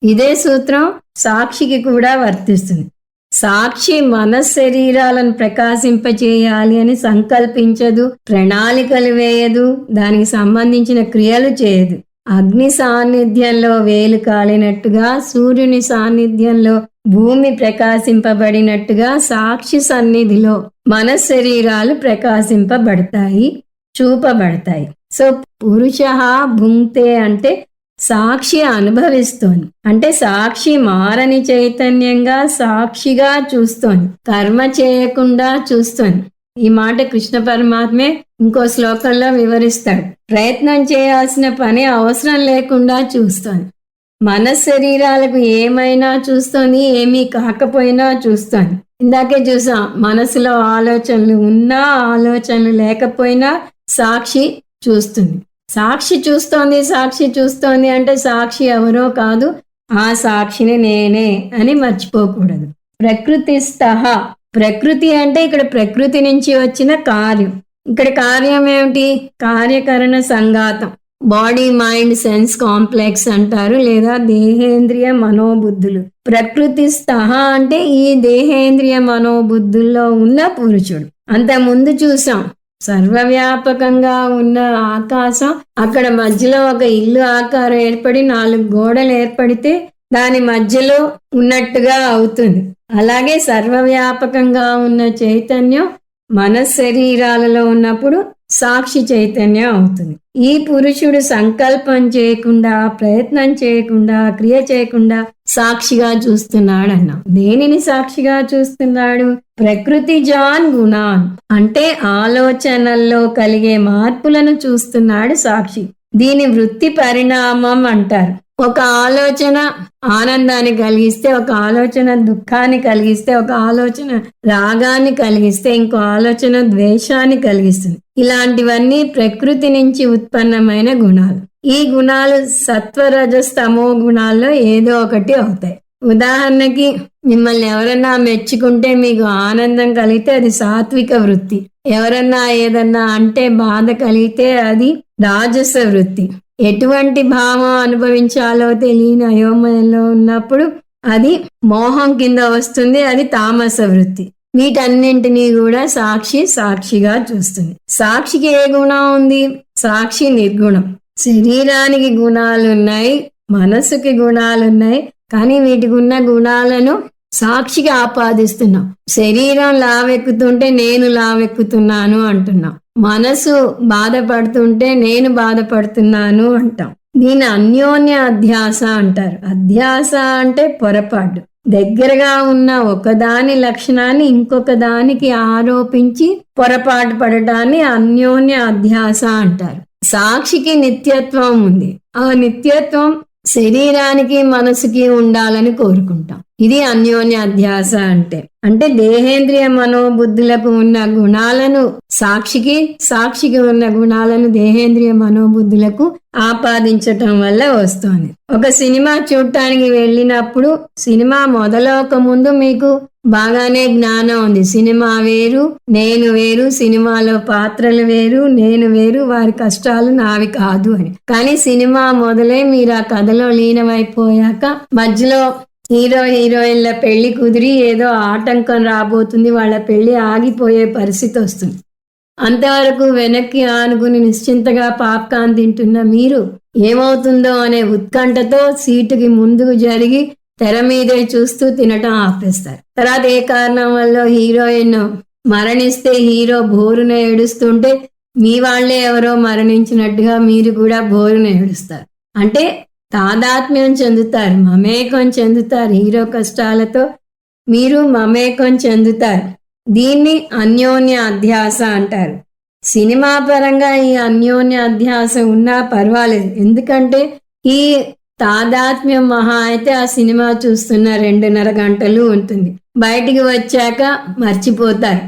ఇదే సూత్రం సాక్షికి కూడా వర్తిస్తుంది. సాక్షి మనశ్శరీరాలను ప్రకాశింపచేయాలి అని సంకల్పించదు, ప్రణాళికలు వేయదు, దానికి సంబంధించిన క్రియలు చేయదు. అగ్ని సాన్నిధ్యంలో వేలు కాలినట్టుగా, సూర్యుని సాన్నిధ్యంలో భూమి ప్రకాశింపబడినట్టుగా సాక్షి సన్నిధిలో మనశ్శరీరాలు ప్రకాశింపబడతాయి, చూపబడతాయి. సో పురుష భుంక్తే అంటే సాక్షి అనుభవిస్తోంది, అంటే సాక్షి మారని చైతన్యంగా సాక్షిగా చూస్తోంది, కర్మ చేయకుండా చూస్తోంది. ఈ మాట కృష్ణ పరమాత్మే ఇంకో శ్లోకంలో వివరిస్తాడు. ప్రయత్నం చేయాల్సిన పని అవసరం లేకుండా చూస్తోంది. మనశ్శరీరాలకు ఏమైనా చూస్తోంది, ఏమీ కాకపోయినా చూస్తోంది. ఇందాకే చూసాం, మనసులో ఆలోచనలు ఉన్నా ఆలోచనలు లేకపోయినా సాక్షి చూస్తుంది. సాక్షి చూస్తోంది, సాక్షి చూస్తోంది అంటే సాక్షి ఎవరో కాదు, ఆ సాక్షిని నేనే అని మర్చిపోకూడదు. ప్రకృతిస్థః, ప్రకృతి అంటే ఇక్కడ ప్రకృతి నుంచి వచ్చిన కార్యం. ఇక్కడ కార్యం ఏమిటి? కార్యకరణ సంఘాతం, బాడీ మైండ్ సెన్స్ కాంప్లెక్స్ అంటారు, లేదా దేహేంద్రియ మనోబుద్ధులు. ప్రకృతిస్థః అంటే ఈ దేహేంద్రియ మనోబుద్ధుల్లో ఉన్న పురుషుడు. అంత ముందు చూసాం, సర్వవ్యాపకంగా ఉన్న ఆకాశం, అక్కడ మధ్యలో ఒక ఇల్లు ఆకారం ఏర్పడి 4 గోడలు ఏర్పడితే దాని మధ్యలో ఉన్నట్టుగా అవుతుంది. అలాగే సర్వవ్యాపకంగా ఉన్న చైతన్యం మనశ్శరీరాలలో ఉన్నప్పుడు సాక్షి చైతన్యం అవుతుంది. ఈ పురుషుడు సంకల్పం చేయకుండా, ప్రయత్నం చేయకుండా, క్రియ చేయకుండా సాక్షిగా చూస్తున్నాడు అన్నాం. దేనిని సాక్షిగా చూస్తున్నాడు? ప్రకృతి జాన్ గుణాన్ అంటే ఆలోచనల్లో కలిగే మార్పులను చూస్తున్నాడు సాక్షి. దీని వృత్తి పరిణామం అంటారు. ఒక ఆలోచన ఆనందాన్ని కలిగిస్తే, ఒక ఆలోచన దుఃఖాన్ని కలిగిస్తే, ఒక ఆలోచన రాగాన్ని కలిగిస్తే, ఇంకో ఆలోచన ద్వేషాన్ని కలిగిస్తుంది. ఇలాంటివన్నీ ప్రకృతి నుంచి ఉత్పన్నమైన గుణాలు. ఈ గుణాలు సత్వరజస్తమో గుణాల్లో ఏదో ఒకటి అవుతాయి. ఉదాహరణకి, మిమ్మల్ని ఎవరన్నా మెచ్చుకుంటే మీకు ఆనందం కలిగితే అది సాత్విక వృత్తి. ఎవరన్నా ఏదన్నా అంటే బాధ కలిగితే అది రాజస వృత్తి. ఎటువంటి భావం అనుభవించాలో తెలియని అయోమయంలో ఉన్నప్పుడు అది మోహం కింద వస్తుంది, అది తామస వృత్తి. వీటన్నింటినీ కూడా సాక్షిగా చూస్తుంది. సాక్షికి ఏ గుణం ఉంది? సాక్షి నిర్గుణం. శరీరానికి గుణాలున్నాయి, మనసుకి గుణాలున్నాయి, కానీ వీటికి ఉన్న గుణాలను సాక్షికి ఆపాదిస్తున్నాం. శరీరం లావెక్కుతుంటే నేను లావెక్కుతున్నాను అంటున్నాం, మనసు బాధపడుతుంటే నేను బాధపడుతున్నాను అంటాం. దీని అన్యోన్య అధ్యాస అంటారు. అధ్యాస అంటే పొరపాటు. దగ్గరగా ఉన్న ఒకదాని లక్షణాన్ని ఇంకొక దానికి ఆరోపించి పొరపాటు పడటాన్ని అన్యోన్య అధ్యాస అంటారు. సాక్షికి నిత్యత్వం ఉంది. ఆ నిత్యత్వం శరీరానికి మనసుకి ఉండాలని కోరుకుంటాం. ఇది అన్యోన్య అధ్యాస అంటే దేహేంద్రియ మనోబుద్ధులకు ఉన్న గుణాలను సాక్షికి, సాక్షికి ఉన్న గుణాలను దేహేంద్రియ మనోబుద్ధులకు ఆపాదించటం వల్ల వస్తుంది. ఒక సినిమా చూడటానికి వెళ్ళినప్పుడు సినిమా మొదలవక ముందు మీకు బాగానే జ్ఞానం ఉంది. సినిమా వేరు, నేను వేరు, సినిమాలో పాత్రలు వేరు, నేను వేరు, వారి కష్టాలు నావి కాదు అని. కానీ సినిమా మొదలై మీరు ఆ కథలో లీనమైపోయాక మధ్యలో హీరో హీరోయిన్ల పెళ్లి కుదిరి ఏదో ఆటంకం రాబోతుంది, వాళ్ళ పెళ్లి ఆగిపోయే పరిస్థితి వస్తుంది. అంతవరకు వెనక్కి ఆనుకుని నిశ్చింతగా పాప్కార్న్ తింటున్న మీరు ఏమవుతుందో అనే ఉత్కంఠతో సీటుకి ముందుకు జరిగి తెర మీదే చూస్తూ తినటం ఆపేస్తారు. తర్వాత ఏ కారణం వల్ల హీరోయిన్ మరణిస్తే హీరో బోరున ఏడుస్తుంటే మీ వాళ్లే ఎవరో మరణించినట్టుగా మీరు కూడా బోరున ఏడుస్తారు. అంటే తాదాత్మ్యం చెందుతారు, మమేకం చెందుతారు. హీరో కష్టాలతో మీరు మమేకం చెందుతారు. దీన్ని అన్యోన్య అధ్యాస అంటారు. సినిమా పరంగా ఈ అన్యోన్య అధ్యాస ఉన్నా పర్వాలేదు, ఎందుకంటే ఈ తాదాత్మ్యం మహా అయితే ఆ సినిమా చూస్తున్న 2.5 గంటలు ఉంటుంది. బయటికి వచ్చాక మర్చిపోతారు,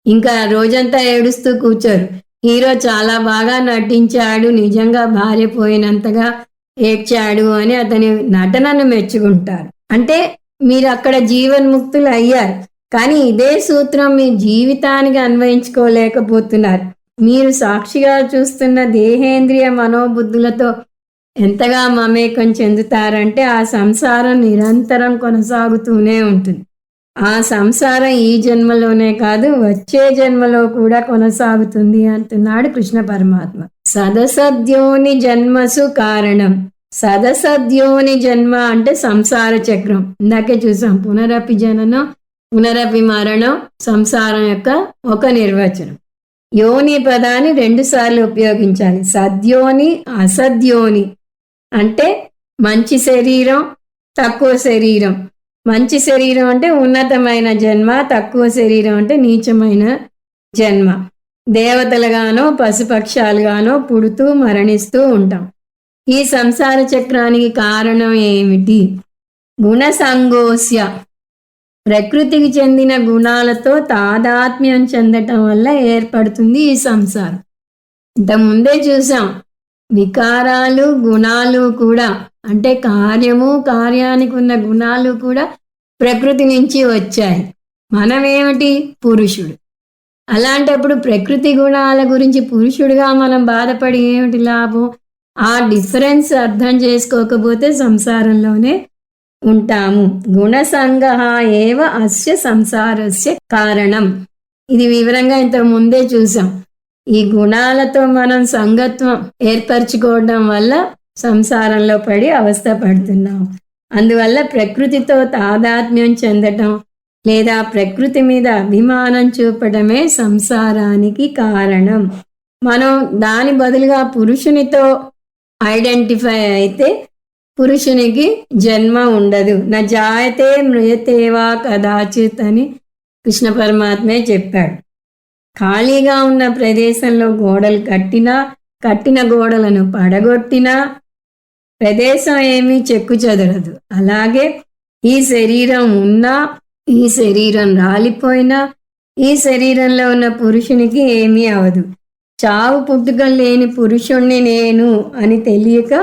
ఇంకా రోజంతా ఏడుస్తూ కూర్చోరు. హీరో చాలా బాగా నటించాడు, నిజంగా భార్య పోయినంతగా ఏడ్చాడు అని అతని నటనను మెచ్చుకుంటారు. అంటే మీరు అక్కడ జీవన్ముక్తులు అయ్యారు, కానీ ఇదే సూత్రం మీ జీవితానికి అన్వయించుకోలేకపోతున్నారు. మీరు సాక్షిగా చూస్తున్న దేహేంద్రియ మనోబుద్ధులతో ఎంతగా మమేకం చెందుతారంటే ఆ సంసారం నిరంతరం కొనసాగుతూనే ఉంటుంది. ఆ సంసారం ఈ జన్మలోనే కాదు, వచ్చే జన్మలో కూడా కొనసాగుతుంది అంటున్నాడు కృష్ణ పరమాత్మ. సదసద్యోని జన్మసు కారణం. సదసద్యోని జన్మ అంటే సంసార చక్రం. ఇందాకే చూసాం, పునరపి జననం పునరపి మరణం సంసారం యొక్క ఒక నిర్వచనం. యోని పదాన్ని 2 సార్లు ఉపయోగించాలి. సద్యోని అసద్యోని అంటే మంచి శరీరం తక్కువ శరీరం. మంచి శరీరం అంటే ఉన్నతమైన జన్మ, తక్కువ శరీరం అంటే నీచమైన జన్మ. దేవతలుగానో పశుపక్షాలుగానో పుడుతూ మరణిస్తూ ఉంటాం. ఈ సంసార చక్రానికి కారణం ఏమిటి? గుణసంగోస్య, ప్రకృతికి చెందిన గుణాలతో తాదాత్మ్యం చెందటం వల్ల ఏర్పడుతుంది ఈ సంసారం. ఇంతకుముందే చూసాం, వికారాలు గుణాలు కూడా, అంటే కార్యము కార్యానికి ఉన్న గుణాలు కూడా ప్రకృతి నుంచి వచ్చాయి. మనమేమిటి? పురుషుడు. అలాంటప్పుడు ప్రకృతి గుణాల గురించి పురుషుడిగా మనం బాధపడి ఏమిటి లాభం? ఆ డిఫరెన్స్ అర్థం చేసుకోకపోతే సంసారంలోనే ఉంటాము. గుణసంగ ఏవ అస్య సంసారస్య కారణం. ఇది వివరంగా ఇంతకు ముందే చూసాం. ఈ గుణాలతో మనం సంగత్వం ఏర్పరచుకోవడం వల్ల సంసారంలో పడి అవస్థ పడుతున్నాం. అందువల్ల ప్రకృతితో తాదాత్మ్యం చెందటం లేదా ప్రకృతి మీద అభిమానం చూపడమే సంసారానికి కారణం. మనం దాని బదులుగా పురుషునితో ఐడెంటిఫై అయితే పురుషునికి జన్మ ఉండదు. నా జాయతే మృయతేవా కదాచిత్ అని కృష్ణ పరమాత్మే చెప్పాడు. ఖాళీగా ఉన్న ప్రదేశంలో గోడలు కట్టిన గోడలను పడగొట్టినా ప్రదేశం ఏమీ చెక్కు చెదరదు. అలాగే ఈ శరీరం ఉన్నా, ఈ శరీరం రాలిపోయినా, ఈ శరీరంలో ఉన్న పురుషునికి ఏమీ అవదు. చావు పుట్టుకలు లేని పురుషుణ్ణి నేను అని తెలియక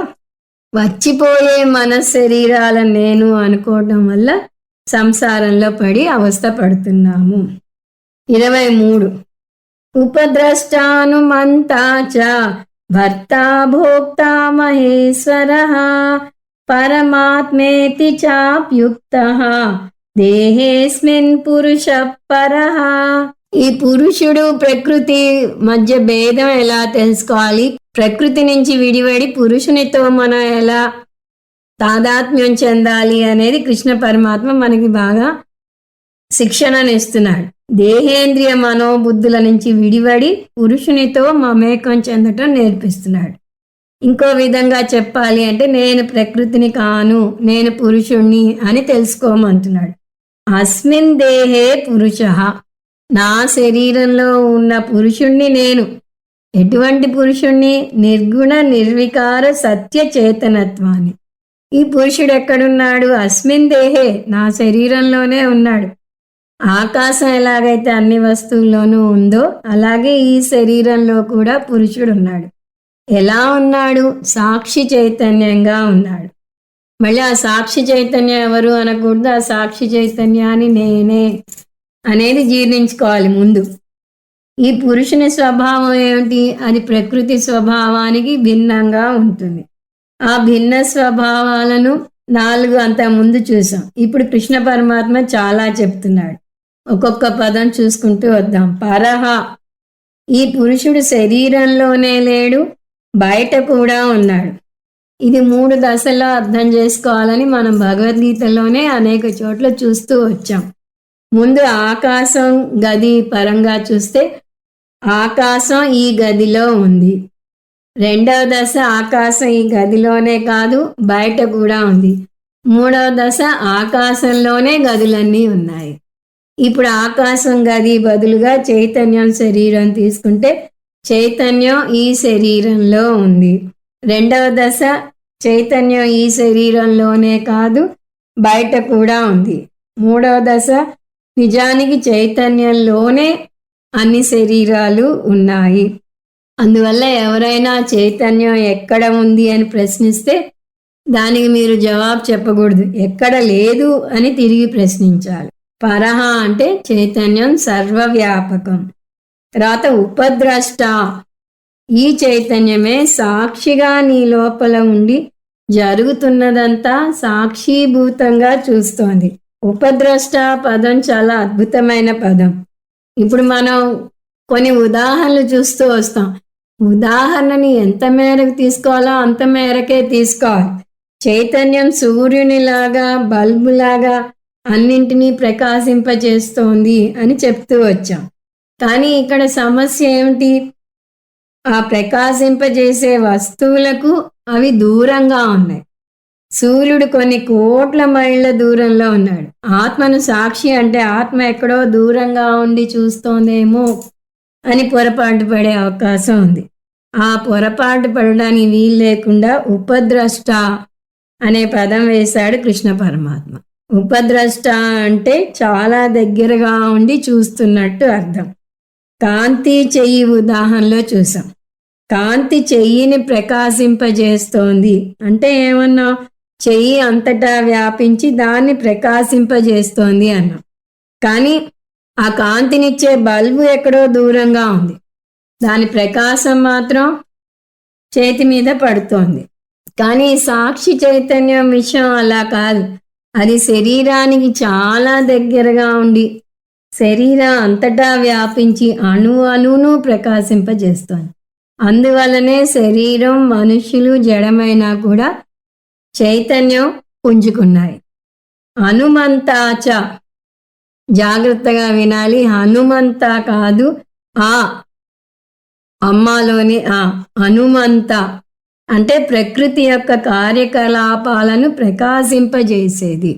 వచ్చిపోయే మన శరీరాల నేను అనుకోవడం వల్ల సంసారంలో పడి అవస్థ పడుతున్నాము. 23 ఉపద్రష్టానుమంతా చ భర్తా భోక్తా మహేశ్వరః పరమాత్మేతి చాప్యుక్తః దేహేస్మిన్ పురుషః పరః. ఈ పురుషుడు ప్రకృతి మధ్య భేదం ఎలా తెలుసుకోవాలి? ప్రకృతి నుంచి విడివడి పురుషునితో మనం ఎలా తాదాత్మ్యం చెందాలి అనేది కృష్ణ పరమాత్మ మనకి బాగా శిక్షణను ఇస్తున్నాడు. దేహేంద్రియ మనోబుద్ధుల నుంచి విడివడి పురుషునితో మమేకం చెందటం నేర్పిస్తున్నాడు. ఇంకో విధంగా చెప్పాలి అంటే నేను ప్రకృతిని కాను, నేను పురుషుణ్ణి అని తెలుసుకోమంటున్నాడు. అస్మిన్ దేహే పురుషః, నా శరీరంలో ఉన్న పురుషుణ్ణి నేను. ఎటువంటి పురుషుణ్ణి? నిర్గుణ నిర్వికార సత్య చేతనత్వాన్ని. ఈ పురుషుడు ఎక్కడున్నాడు? అస్మిన్ దేహే, నా శరీరంలోనే ఉన్నాడు. ఆకాశం ఎలాగైతే అన్ని వస్తువుల్లోనూ ఉందో అలాగే ఈ శరీరంలో కూడా పురుషుడు ఉన్నాడు. ఎలా ఉన్నాడు? సాక్షి చైతన్యంగా ఉన్నాడు. మళ్ళీ ఆ సాక్షి చైతన్యం ఎవరు అనకూడదు, ఆ సాక్షి చైతన్యాన్ని నేనే అనేది జీర్ణించుకోవాలి ముందు. ఈ పురుషుని స్వభావం ఏమిటి? అది ప్రకృతి స్వభావానికి భిన్నంగా ఉంటుంది. ఆ భిన్న స్వభావాలను 4 అంత ముందు చూసాం. ఇప్పుడు కృష్ణ పరమాత్మ చాలా చెప్తున్నాడు. ఒక్కొక్క పదం చూసుకుంటూ వద్దాం. పరహ, ఈ పురుషుడు శరీరంలోనే లేడు, బయట కూడా ఉన్నాడు. ఇది 3 దశల్లో అర్థం చేసుకోవాలని మనం భగవద్గీతలోనే అనేక చోట్ల చూస్తూ వచ్చాం. ముందు ఆకాశం గది పరంగా చూస్తే ఆకాశం ఈ గదిలో ఉంది. రెండవ దశ ఆకాశం ఈ గదిలోనే కాదు బయట కూడా ఉంది. మూడవ దశ ఆకాశంలోనే గదులన్నీ ఉన్నాయి. ఇప్పుడు ఆకాశం గది బదులుగా చైతన్యం శరీరం తీసుకుంటే చైతన్యం ఈ శరీరంలో ఉంది. రెండవ దశ, చైతన్యం ఈ శరీరంలోనే కాదు బయట కూడా ఉంది. మూడవ దశ, నిజానికి చైతన్యంలోనే అన్ని శరీరాలు ఉన్నాయి. అందువల్ల ఎవరైనా చైతన్యం ఎక్కడ ఉంది అని ప్రశ్నిస్తే దానికి మీరు జవాబు చెప్పకూడదు, ఎక్కడ లేదు అని తిరిగి ప్రశ్నించాలి. పరహ అంటే చైతన్యం సర్వవ్యాపకం. తర్వాత ఉపద్రష్ట, ఈ చైతన్యమే సాక్షిగా నీ లోపల ఉండి జరుగుతున్నదంతా సాక్షీభూతంగా చూస్తోంది. ఉపద్రష్ట పదం చాలా అద్భుతమైన పదం. ఇప్పుడు మనం కొన్ని ఉదాహరణలు చూస్తూ వస్తాం. ఉదాహరణని ఎంత మేరకు తీసుకోవాలో అంత మేరకే తీసుకోవాలి. చైతన్యం సూర్యునిలాగా బల్బులాగా అన్నింటినీ ప్రకాశింపజేస్తోంది అని చెప్తూ వచ్చాం. కానీ ఇక్కడ సమస్య ఏమిటి? ఆ ప్రకాశింపజేసే వస్తువులకు అవి దూరంగా ఉన్నాయి. సూర్యుడు కొన్ని కోట్ల మైళ్ళ దూరంలో ఉన్నాడు. ఆత్మను సాక్షి అంటే ఆత్మ ఎక్కడో దూరంగా ఉండి చూస్తోందేమో అని పొరపాటు పడే అవకాశం ఉంది. ఆ పొరపాటు పడడానికి వీలు లేకుండా ఉపద్రష్ట అనే పదం వేశాడు కృష్ణ పరమాత్మ. ఉపద్రష్ట అంటే చాలా దగ్గరగా ఉండి చూస్తున్నట్టు అర్థం. కాంతి చెయ్యి ఉదాహరణలో చూసాం. కాంతి చెయ్యిని ప్రకాశింపజేస్తోంది అంటే ఏమన్నా, చెయ్యి అంతటా వ్యాపించి దాన్ని ప్రకాశింపజేస్తోంది అన్నాం. కానీ ఆ కాంతినిచ్చే బల్బు ఎక్కడో దూరంగా ఉంది, దాని ప్రకాశం మాత్రం చేతి మీద పడుతోంది. కానీ సాక్షి చైతన్యం విషయం అలా కాదు. అది శరీరానికి చాలా దగ్గరగా ఉండి శరీరం అంతటా వ్యాపించి అణువును ప్రకాశింపజేస్తోంది. అందువలనే శరీరం, మనుష్యులు జడమైనా కూడా చైతన్యం పుంజుకున్నాయి. హనుమంతాచ, జాగ్రత్తగా వినాలి, హనుమంత కాదు, ఆ అమ్మలోని ఆ హనుమంత అంటే ప్రకృతి యొక్క కార్యకలాపాలను ప్రకాశింపజేసేది.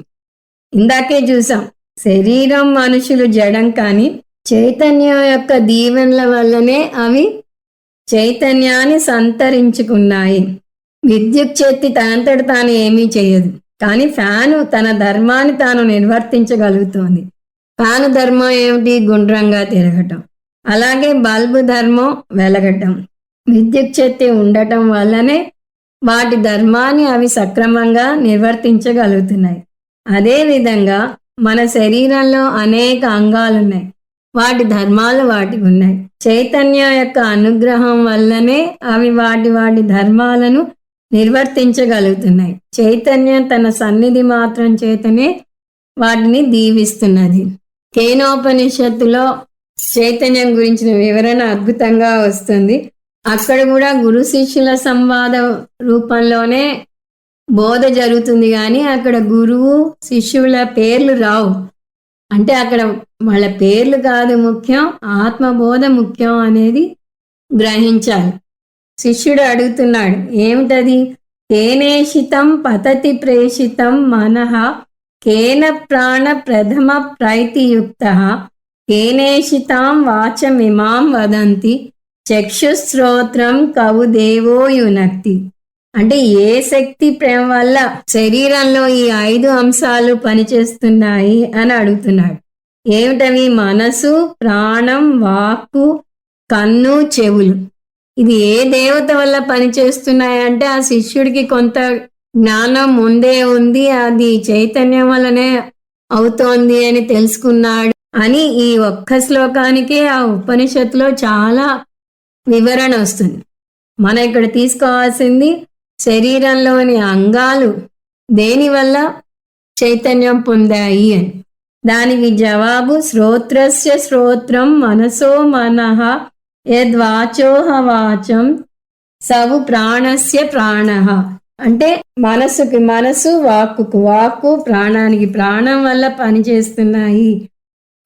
ఇందాకే చూసాం, శరీరం, మనుషులు జడం, కానీ చైతన్యం యొక్క దీవెనల వల్లనే అవి చైతన్యాన్ని సంతరించుకున్నాయి. విద్యుత్ శక్తి తనంతట తాను ఏమీ చేయదు, కానీ ఫ్యాను తన ధర్మాన్ని తాను నిర్వర్తించగలుగుతోంది. ఫ్యాను ధర్మం ఏమిటి? గుండ్రంగా తిరగటం. అలాగే బల్బు ధర్మం వెలగటం. విద్యుత్ శక్తి ఉండటం వల్లనే వాటి ధర్మాన్ని అవి సక్రమంగా నిర్వర్తించగలుగుతున్నాయి. అదేవిధంగా మన శరీరంలో అనేక అంగాలున్నాయి, వాటి ధర్మాలు వాటికి ఉన్నాయి. చైతన్యం యొక్క అనుగ్రహం వల్లనే అవి వాటి ధర్మాలను నిర్వర్తించగలుగుతున్నాయి. చైతన్యం తన సన్నిధి మాత్రం చేతనే వాటిని దీవిస్తున్నది. కేనోపనిషత్తులో చైతన్యం గురించిన వివరణ అద్భుతంగా వస్తుంది. అక్కడ కూడా గురు శిష్యుల సంవాద రూపంలోనే బోధ జరుగుతుంది, కానీ అక్కడ గురువు శిష్యుల పేర్లు రావు. అంటే అక్కడ వాళ్ళ పేర్లు కాదు ముఖ్యం, ఆత్మబోధ ముఖ్యం అనేది గ్రహించాలి. శిష్యుడు అడుగుతున్నాడు, ఏమిటది? కేనేషితం పతతి ప్రేషితం మనః కేన ప్రాణ ప్రథమ ప్రైతియుక్త కేనేషితాం వాచమిమాం వదంతి చక్షుశ్రోత్రం కవుదేవో యునక్తి. అంటే ఏ శక్తి ప్రేమ వల్ల శరీరంలో ఈ 5 అంశాలు పనిచేస్తున్నాయి అని అడుగుతున్నాడు. ఏమిటవి? మనసు, ప్రాణం, వాక్కు, కన్ను, చెవులు. ఇది ఏ దేవత వల్ల పనిచేస్తున్నాయంటే ఆ శిష్యుడికి కొంత జ్ఞానం ముందే ఉంది, అది చైతన్యం వల్లనే అవుతోంది అని తెలుసుకున్నాడు అని ఈ ఒక్క శ్లోకానికే ఆ ఉపనిషత్తులో చాలా వివరణ వస్తుంది. మనం ఇక్కడ తీసుకోవాల్సింది శరీరంలోని అంగాలు దేనివల్ల చైతన్యం పొందాయి అని. దానికి జవాబు శ్రోత్రస్య శ్రోత్రం మనసో మనః యద్వాచోహ వాచం సవు ప్రాణస్య ప్రాణః. అంటే మనసుకి మనసు, వాక్కుకు వాక్కు, ప్రాణానికి ప్రాణం వల్ల పనిచేస్తున్నాయి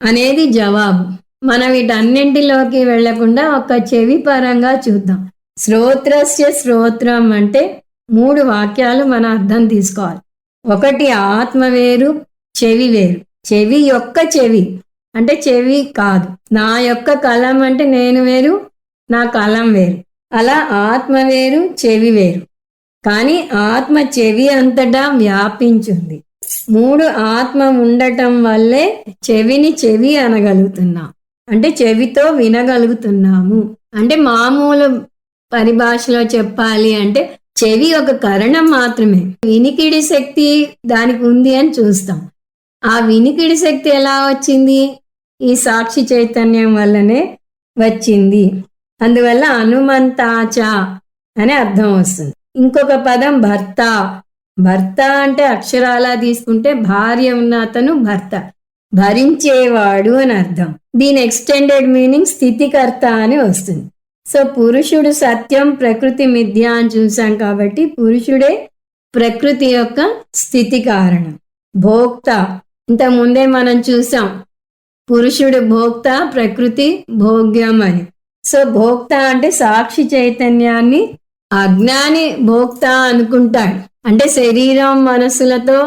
అనేది జవాబు. మనం వీటన్నింటిలోకి వెళ్లకుండా ఒక చెవి పరంగా చూద్దాం. శ్రోత్రస్య శ్రోత్రం అంటే 3 వాక్యాలు మనం అర్థం తీసుకోవాలి. ఒకటి ఆత్మ వేరు, చెవి వేరు. చెవి యొక్క చెవి అంటే చెవి కాదు. నా యొక్క కలం అంటే నేను వేరు, నా కలం వేరు. అలా ఆత్మ వేరు, చెవి వేరు. కానీ ఆత్మ చెవి అంతటా వ్యాపించింది. 3 ఆత్మ ఉండటం వల్లే చెవిని చెవి అనగలుగుతున్నాం. అంటే చెవితో వినగలుగుతున్నాము. అంటే మామూలు పరిభాషలో చెప్పాలి అంటే చెవి ఒక కరణం మాత్రమే. వినికిడి శక్తి దానికి ఉంది అని చూస్తాం. ఆ వినికిడి శక్తి ఎలా వచ్చింది? ఈ సాక్షి చైతన్యం వల్లనే వచ్చింది. అందువల్ల హనుమంతాచ అనే అర్థం వస్తుంది. ఇంకొక పదం భర్త. భర్త అంటే అక్షరాలా తీసుకుంటే భార్య ఉన్న అతను భర్త, భరించేవాడు అని అర్థం. దీని ఎక్స్టెండెడ్ మీనింగ్ స్థితికర్త అని వస్తుంది. సో పురుషుడు సత్యం, ప్రకృతి మిథ్య అని చూసాం కాబట్టి పురుషుడే ప్రకృతి యొక్క స్థితి కారణం. భోక్త, ఇంతకుముందే మనం చూసాం, పురుషుడు భోక్త, ప్రకృతి భోగ్యం అని. సో భోక్త అంటే సాక్షి చైతన్యాన్ని అజ్ఞాని భోక్త అనుకుంటాడు. అంటే శరీరం మనస్సులతో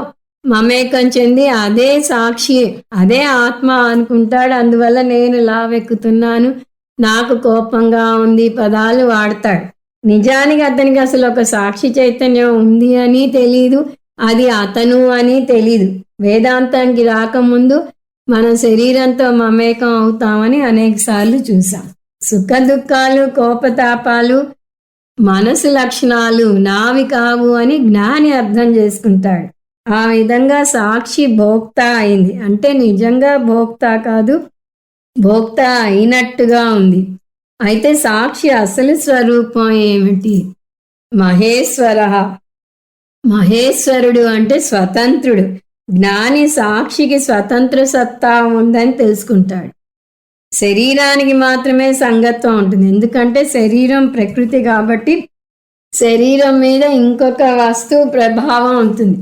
మమేకం చెంది అదే సాక్షి, అదే ఆత్మ అనుకుంటాడు. అందువల్ల నేను లావెక్కుతున్నాను, నాకు కోపంగా ఉంది పదాలు వాడతాడు. నిజానికి అతనికి అసలు ఒక సాక్షి చైతన్యం ఉంది అని తెలీదు, అది అతను అని తెలీదు. వేదాంతానికి రాకముందు మనం శరీరంతో మమేకం అవుతామని అనేక సార్లు చూసాం. సుఖ దుఃఖాలు, కోపతాపాలు మనసు లక్షణాలు నావి కావు అని జ్ఞాని అర్థం చేసుకుంటాడు. ఆ విధంగా సాక్షి భోక్త అయింది. అంటే నిజంగా భోక్త కాదు, భోక్త అయినట్టుగా ఉంది. అయితే సాక్షి అసలు స్వరూపం ఏమిటి? మహేశ్వర. మహేశ్వరుడు అంటే స్వతంత్రుడు. జ్ఞాని సాక్షికి స్వతంత్ర సత్తా ఉందని తెలుసుకుంటాడు. శరీరానికి మాత్రమే సంగత్వం ఉంటుంది. ఎందుకంటే శరీరం ప్రకృతి కాబట్టి శరీరం మీద ఇంకొక వస్తువు ప్రభావం ఉంటుంది.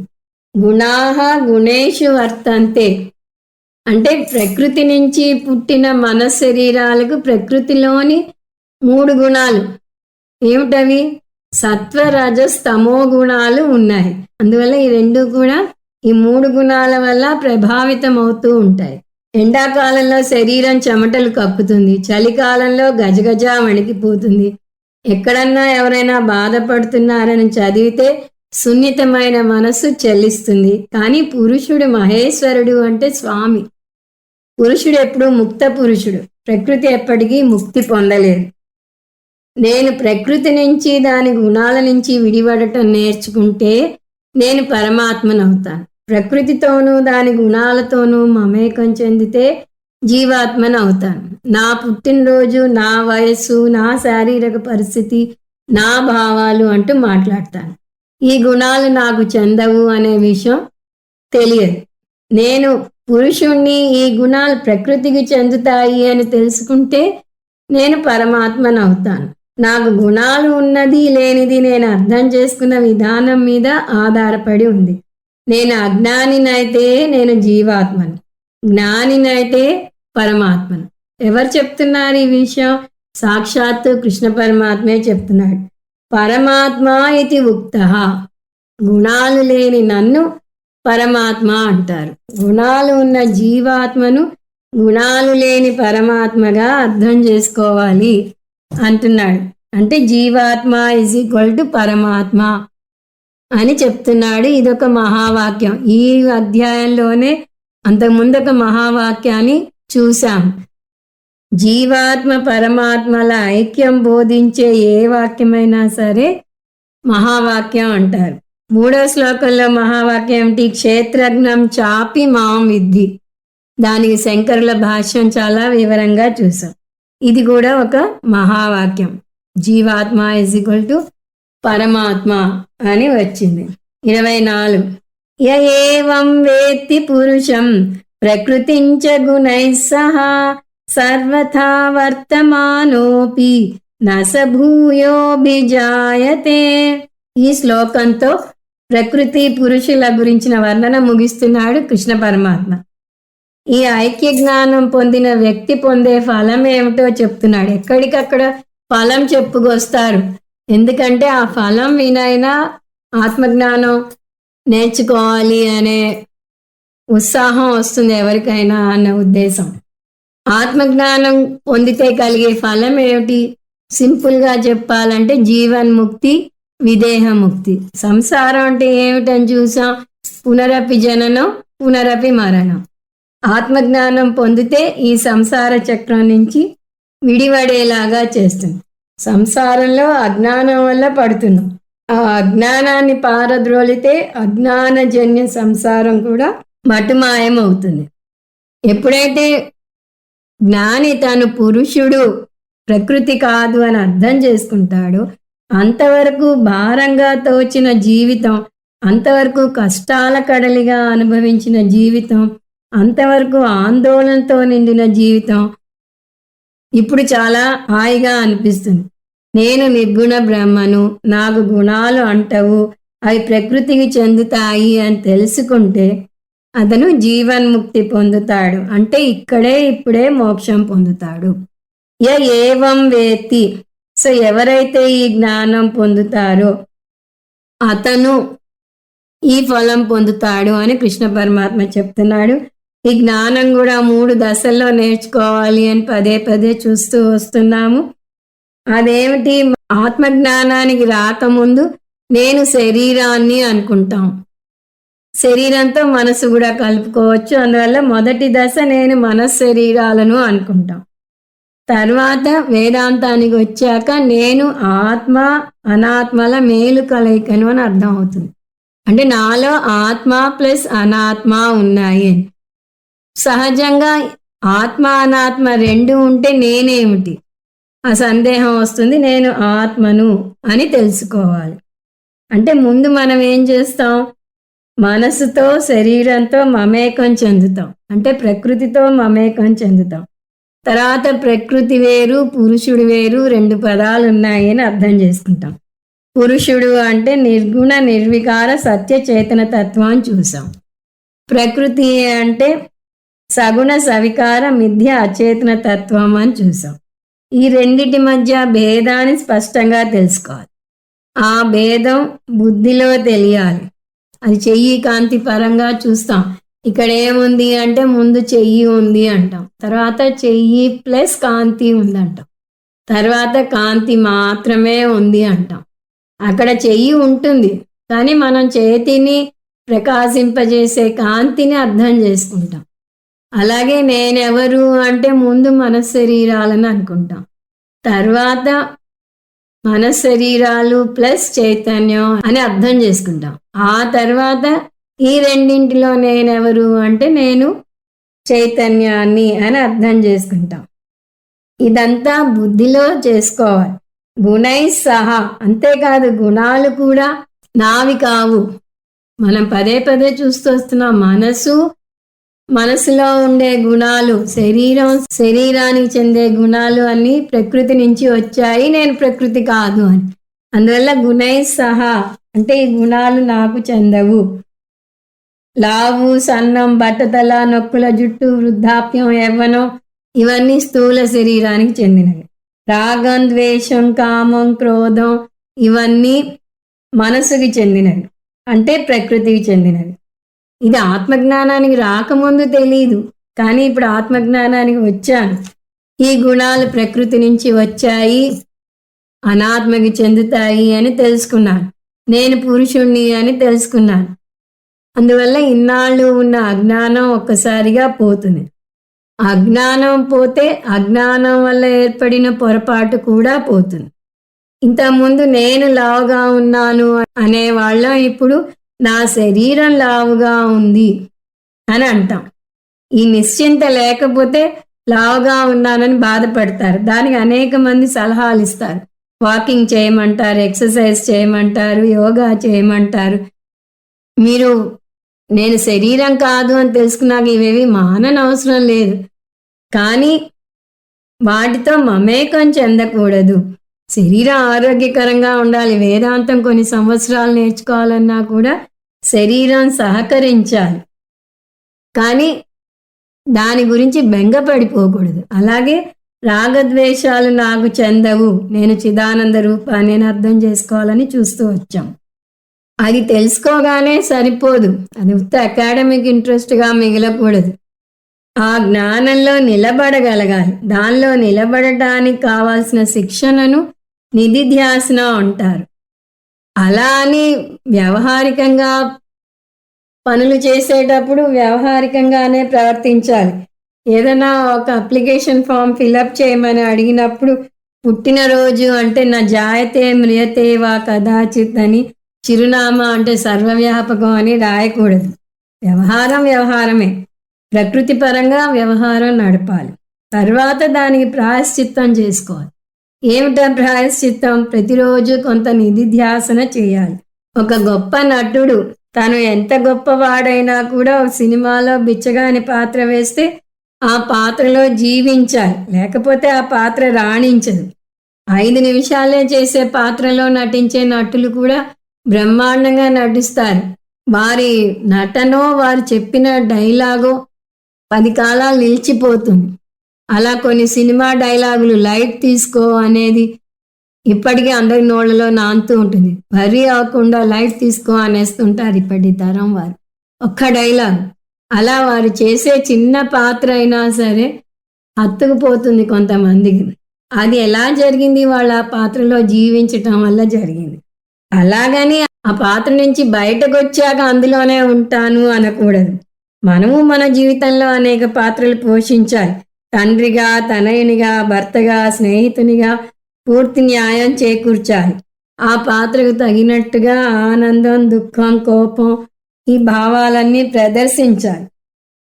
గుణాహ గుణేషు వర్తంతే. అంటే ప్రకృతి నుంచి పుట్టిన మన శరీరాలకు ప్రకృతిలోని 3 గుణాలు ఏమిటవి? సత్వ రజస్ తమో గుణాలు ఉన్నాయి. అందువల్ల ఈ 2 కూడా ఈ 3 గుణాల వల్ల ప్రభావితం అవుతూ ఉంటాయి. ఎండాకాలంలో శరీరం చెమటలు కప్పుతుంది, చలికాలంలో గజగజ వణికిపోతుంది. ఎక్కడన్నా ఎవరైనా బాధపడుతున్నారని చదివితే సున్నితమైన మనస్సు చెల్లిస్తుంది. కానీ పురుషుడు మహేశ్వరుడు అంటే స్వామి. పురుషుడు ఎప్పుడు ముక్త పురుషుడు. ప్రకృతి ఎప్పటికీ ముక్తి పొందలేదు. నేను ప్రకృతి నుంచి దాని గుణాల నుంచి విడిపడటం నేర్చుకుంటే నేను పరమాత్మనవుతాను. ప్రకృతితోనూ దాని గుణాలతోనూ మమేకం చెందితే జీవాత్మను అవుతాను. నా పుట్టినరోజు, నా వయస్సు, నా శారీరక పరిస్థితి, నా భావాలు అంటూ మాట్లాడతాను. ఈ గుణాలు నాకు చెందవు అనే విషయం తెలియదు. నేను పురుషుణ్ణి, ఈ గుణాలు ప్రకృతికి చెందుతాయి అని తెలుసుకుంటే నేను పరమాత్మను అవుతాను. నాకు గుణాలు ఉన్నది లేనిది నేను అర్థం చేసుకున్న విధానం మీద ఆధారపడి ఉంది. నేను అజ్ఞానినైతే నేను జీవాత్మను, జ్ఞానినైతే పరమాత్మను. ఎవరు చెప్తున్నారు ఈ విషయం? సాక్షాత్తు కృష్ణ పరమాత్మే చెప్తున్నాడు. పరమాత్మ ఇది ఉక్తః. గుణాలు లేని నన్ను పరమాత్మ అంటారు. గుణాలు ఉన్న జీవాత్మను గుణాలు లేని పరమాత్మగా అర్థం చేసుకోవాలి అంటున్నాడు. అంటే జీవాత్మ ఈజ్ ఈక్వల్ టు పరమాత్మ అని చెప్తున్నాడు. ఇదొక మహావాక్యం. ఈ అధ్యాయంలోనే అంతకుముందు ఒక మహావాక్యాన్ని చూసాం. జీవాత్మ పరమాత్మల ఐక్యం బోధించే ఏ వాక్యమైనా సరే మహావాక్యం అంటారు. 3వ శ్లోకంలో మహావాక్యం ఏమిటి? క్షేత్రజ్ఞం చాపి మాం విద్ధి. దానికి శంకరుల భాష్యం చాలా వివరంగా చూసాం. ఇది కూడా ఒక మహావాక్యం. జీవాత్మ ఈజ్ ఈక్వల్ టు పరమాత్మ అని వచ్చింది. 24 య ఏవం వేత్తి పురుషం ప్రకృతించ గుణైః సహా సర్వథా వర్తమానోపి నస భూయోభిజాయతే. ఈ శ్లోకంతో ప్రకృతి పురుషుల గురించిన వర్ణన ముగిస్తున్నాడు కృష్ణ పరమాత్మ. ఈ ఐక్య జ్ఞానం పొందిన వ్యక్తి పొందే ఫలం ఏమిటో చెప్తున్నాడు. ఎక్కడికక్కడ ఫలం చెప్పుకొస్తారు. ఎందుకంటే ఆ ఫలం వినైనా ఆత్మజ్ఞానం నేర్చుకోవాలి అనే ఉత్సాహం వస్తుంది ఎవరికైనా అన్న ఉద్దేశం. ఆత్మజ్ఞానం పొందితే కలిగే ఫలం ఏమిటి? సింపుల్గా చెప్పాలంటే జీవన్ముక్తి, విదేహముక్తి. సంసారం అంటే ఏమిటని చూసాం, పునరపి జననం, పునరపి మరణం. ఆత్మజ్ఞానం పొందితే ఈ సంసార చక్రం నుంచి విడివడేలాగా చేస్తుంది. సంసారంలో అజ్ఞానం వల్ల పడుతున్నాం. ఆ అజ్ఞానాన్ని పారద్రోలితే అజ్ఞానజన్య సంసారం కూడా మటుమాయం అవుతుంది. ఎప్పుడైతే జ్ఞాని తను పురుషుడు, ప్రకృతి కాదు అని అర్థం చేసుకుంటాడో అంతవరకు భారంగా తోచిన జీవితం, అంతవరకు కష్టాల కడలిగా అనుభవించిన జీవితం, అంతవరకు ఆందోళనతో నిండిన జీవితం ఇప్పుడు చాలా హాయిగా అనిపిస్తుంది. నేను నిర్గుణ బ్రహ్మను, నాకు గుణాలు అంటవు, అవి ప్రకృతికి చెందుతాయి అని తెలుసుకుంటే అతను జీవన్ముక్తి పొందుతాడు. అంటే ఇప్పుడే మోక్షం పొందుతాడు. ఏవం వేత్తి, సో ఎవరైతే ఈ జ్ఞానం పొందుతారో అతను ఈ ఫలం పొందుతాడు అని కృష్ణ పరమాత్మ చెప్తున్నాడు. ఈ జ్ఞానం కూడా 3 దశల్లో నేర్చుకోవాలి అని పదే పదే చూస్తూ వస్తున్నాము. అదేమిటి? ఆత్మజ్ఞానానికి రాకముందు నేను శరీరాన్ని అనుకుంటాం. శరీరంతో మనసు కూడా కలుపుకోవచ్చు. అందువల్ల మొదటి దశ నేను మనశ్శరీరాలను అనుకుంటాం. తర్వాత వేదాంతానికి వచ్చాక నేను ఆత్మ అనాత్మల మేలు కలయికను అని అర్థం అవుతుంది. అంటే నాలో ఆత్మ ప్లస్ అనాత్మ ఉన్నాయి. సహజంగా ఆత్మ అనాత్మ 2 ఉంటే నేనేమిటి ఆ సందేహం వస్తుంది. నేను ఆత్మను అని తెలుసుకోవాలి. అంటే ముందు మనం ఏం చేస్తాం? మనసుతో శరీరంతో మమేకం చెందుతాం. అంటే ప్రకృతితో మమేకం చెందుతాం. తర్వాత ప్రకృతి వేరు, పురుషుడు వేరు, 2 పదాలు ఉన్నాయి అని అర్థం చేసుకుంటాం. పురుషుడు అంటే నిర్గుణ నిర్వికార సత్య చేతన తత్వం అని చూసాం. ప్రకృతి అంటే సగుణ సవికార మిథ్య అచేతన తత్వం అని చూసాం. ఈ రెండిటి మధ్య భేదాన్ని స్పష్టంగా తెలుసుకోవాలి. ఆ భేదం బుద్ధిలో తెలియాలి. అది చెయ్యి కాంతి పరంగా చూస్తాం. ఇక్కడ ఏముంది అంటే ముందు చెయ్యి ఉంది అంటాం, తర్వాత చెయ్యి ప్లస్ కాంతి ఉందంటాం, తర్వాత కాంతి మాత్రమే ఉంది అంటాం. అక్కడ చెయ్యి ఉంటుంది కానీ మనం చేతిని ప్రకాశింపజేసే కాంతిని అర్థం చేసుకుంటాం. అలాగే నేనెవరు అంటే ముందు మనశ్శరీరాలను అనుకుంటాం, తర్వాత మనశ్శరీరాలు ప్లస్ చైతన్యం అని అర్థం చేసుకుంటాం. ఆ తర్వాత ఈ రెండింటిలో నేనెవరు అంటే నేను చైతన్యాన్ని అని అర్థం చేసుకుంటాం. ఇదంతా బుద్ధిలో చేసుకోవాలి, గుణై సహా. అంతేకాదు గుణాలు కూడా నావి కావు. మనం పదే పదే చూస్తూ వస్తున్నాం. మనసులో ఉండే గుణాలు, శరీరానికి చెందే గుణాలు అన్ని ప్రకృతి నుంచి వచ్చాయి, నేను ప్రకృతి కాదు అని. అందువల్ల గుణై సహా అంటే ఈ గుణాలు నాకు చెందవు. లావు, సన్నం, బట్టతల, నొక్కుల జుట్టు, వృద్ధాప్యం, యవ్వనం ఇవన్నీ స్థూల శరీరానికి చెందినవి. రాగం, ద్వేషం, కామం, క్రోధం ఇవన్నీ మనసుకి చెందినవి, అంటే ప్రకృతికి చెందినవి. ఇది ఆత్మజ్ఞానానికి రాకముందు తెలీదు, కానీ ఇప్పుడు ఆత్మజ్ఞానానికి వచ్చాను. ఈ గుణాలు ప్రకృతి నుంచి వచ్చాయి, అనాత్మకి చెందుతాయి అని తెలుసుకున్నాను. నేను పురుషుణ్ణి అని తెలుసుకున్నాను. అందువల్ల ఇన్నాళ్ళు ఉన్న అజ్ఞానం ఒక్కసారిగా పోతుంది. అజ్ఞానం పోతే అజ్ఞానం వల్ల ఏర్పడిన పొరపాటు కూడా పోతుంది. ఇంతకుముందు నేను లావుగా ఉన్నాను అనేవాళ్ళం ఇప్పుడు నా శరీరం లావుగా ఉంది అని అంటాం. ఈ నిశ్చింత లేకపోతే లావుగా ఉన్నానని బాధపడతారు. దానికి అనేక మంది సలహాలు ఇస్తారు. వాకింగ్ చేయమంటారు, ఎక్సర్సైజ్ చేయమంటారు, యోగా చేయమంటారు. మీరు నేను శరీరం కాదు అని తెలుసుకున్నాక ఇవేవి మాననవసరం లేదు, కానీ వాటితో మమేకం చెందకూడదు. శరీరం ఆరోగ్యకరంగా ఉండాలి. వేదాంతం కొన్ని సంవత్సరాలు నేర్చుకోవాలన్నా కూడా శరీరం సహకరించాలి, కానీ దాని గురించి బెంగపడిపోకూడదు. అలాగే రాగద్వేషాలు నాకు చెందవు, నేను చిదానంద రూపాన్ని అర్థం చేసుకోవాలని చూస్తూ వచ్చాం. అది తెలుసుకోగానే సరిపోదు, అది ఉత్త అకాడమిక్ ఇంట్రెస్ట్గా మిగలకూడదు. ఆ జ్ఞానంలో నిలబడగలగాలి. దానిలో నిలబడటానికి కావాల్సిన శిక్షణను నిధిధ్యాసన అంటారు. అలా అని వ్యవహారికంగా పనులు చేసేటప్పుడు వ్యవహారికంగానే ప్రవర్తించాలి. ఏదైనా ఒక అప్లికేషన్ ఫామ్ ఫిలప్ చేయమని అడిగినప్పుడు పుట్టినరోజు అంటే నా జాయతే మ్రియతే వా కదాచిత్ అని, చిరునామా అంటే సర్వవ్యాపకం అని రాయకూడదు. వ్యవహారం వ్యవహారమే. ప్రకృతి పరంగా వ్యవహారం నడపాలి. తర్వాత దానికి ప్రాయశ్చిత్తం చేసుకోవాలి. ఏమిటా ప్రాయశ్చిత్తం? ప్రతిరోజు కొంత నిధిధ్యాసన చేయాలి. ఒక గొప్ప నటుడు తను ఎంత గొప్పవాడైనా కూడా ఒక సినిమాలో బిచ్చగాని పాత్ర వేస్తే ఆ పాత్రలో జీవించాలి, లేకపోతే ఆ పాత్ర రాణించదు. 5 నిమిషాలే చేసే పాత్రలో నటించే నటులు కూడా బ్రహ్మాండంగా నటిస్తారు. వారి నటనో వారు చెప్పిన డైలాగో 10 కాలాలు నిలిచిపోతుంది. అలా కొన్ని సినిమా డైలాగులు లైట్ తీసుకో అనేది ఇప్పటికీ అందరి నోళ్లలో నానుతూ ఉంటుంది. వరి అవ్వకుండా లైట్ తీసుకో అనేస్తుంటారు ఇప్పటి తరం వారు. ఒక్క డైలాగ్ అలా వారు చేసే చిన్న పాత్ర అయినా సరే హత్తుకుపోతుంది కొంతమందికి. అది ఎలా జరిగింది? వాళ్ళ ఆ పాత్రలో జీవించటం వల్ల జరిగింది. అలాగని ఆ పాత్ర నుంచి బయటకు వచ్చాక అందులోనే ఉంటాను అనకూడదు. మనము మన జీవితంలో అనేక పాత్రలు పోషించాలి. తండ్రిగా, తనయునిగా, భర్తగా, స్నేహితునిగా పూర్తి న్యాయం చేకూర్చాలి. ఆ పాత్రకు తగినట్టుగా ఆనందం, దుఃఖం, కోపం ఈ భావాలన్నీ ప్రదర్శించాలి.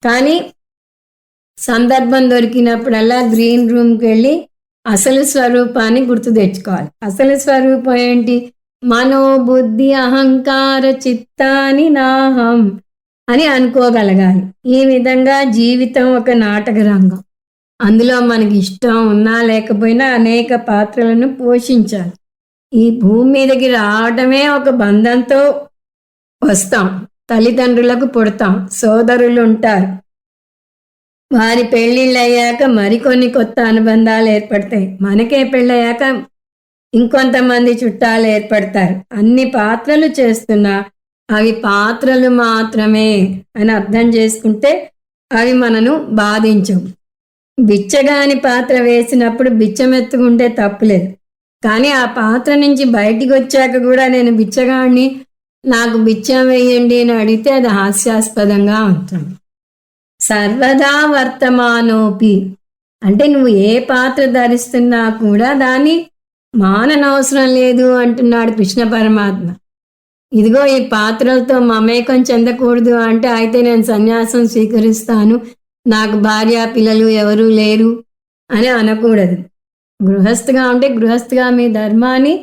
కానీ సందర్భం దొరికినప్పుడల్లా గ్రీన్ రూమ్కి వెళ్ళి అసలు స్వరూపాన్ని గుర్తు తెచ్చుకోవాలి. అసలు స్వరూపం ఏంటి? మనోబుద్ధి అహంకార చిత్తాని నాహం అని అనుకోగలగాలి. ఈ విధంగా జీవితం ఒక నాటక రంగం. అందులో మనకి ఇష్టం ఉన్నా లేకపోయినా అనేక పాత్రలను పోషించాలి. ఈ భూమి మీదకి రావడమే ఒక బంధంతో వస్తాం. తల్లిదండ్రులకు పుడతాం, సోదరులు ఉంటారు. వారి పెళ్ళిళ్ళు అయ్యాక మరికొన్ని కొత్త అనుబంధాలు ఏర్పడతాయి. మనకే పెళ్ళయ్యాక ఇంకొంతమంది చుట్టాలు ఏర్పడతారు. అన్ని పాత్రలు చేస్తున్నా అవి పాత్రలు మాత్రమే అని అర్థం చేసుకుంటే అవి మనను బాధించవు. బిచ్చగాని పాత్ర వేసినప్పుడు బిచ్చమెత్తుకుంటే తప్పులేదు. కానీ ఆ పాత్ర నుంచి బయటికి వచ్చాక కూడా నేను బిచ్చగాడిని, నాకు బిచ్చం వేయండి అని అడిగితే అది హాస్యాస్పదంగా ఉంటుంది. సర్వదా వర్తమానోపి అంటే నువ్వు ఏ పాత్ర ధరిస్తున్నా కూడా దాన్ని మాననవసరం లేదు అంటున్నాడు కృష్ణ పరమాత్మ. ఇదిగో ఈ పాత్రలతో మమేకం చెందకూడదు అంటే అయితే నేను సన్యాసం స్వీకరిస్తాను, నాకు భార్య పిల్లలు ఎవరూ లేరు అని అనకూడదు. గృహస్థిగా ఉంటే గృహస్థిగా మీ ధర్మాన్ని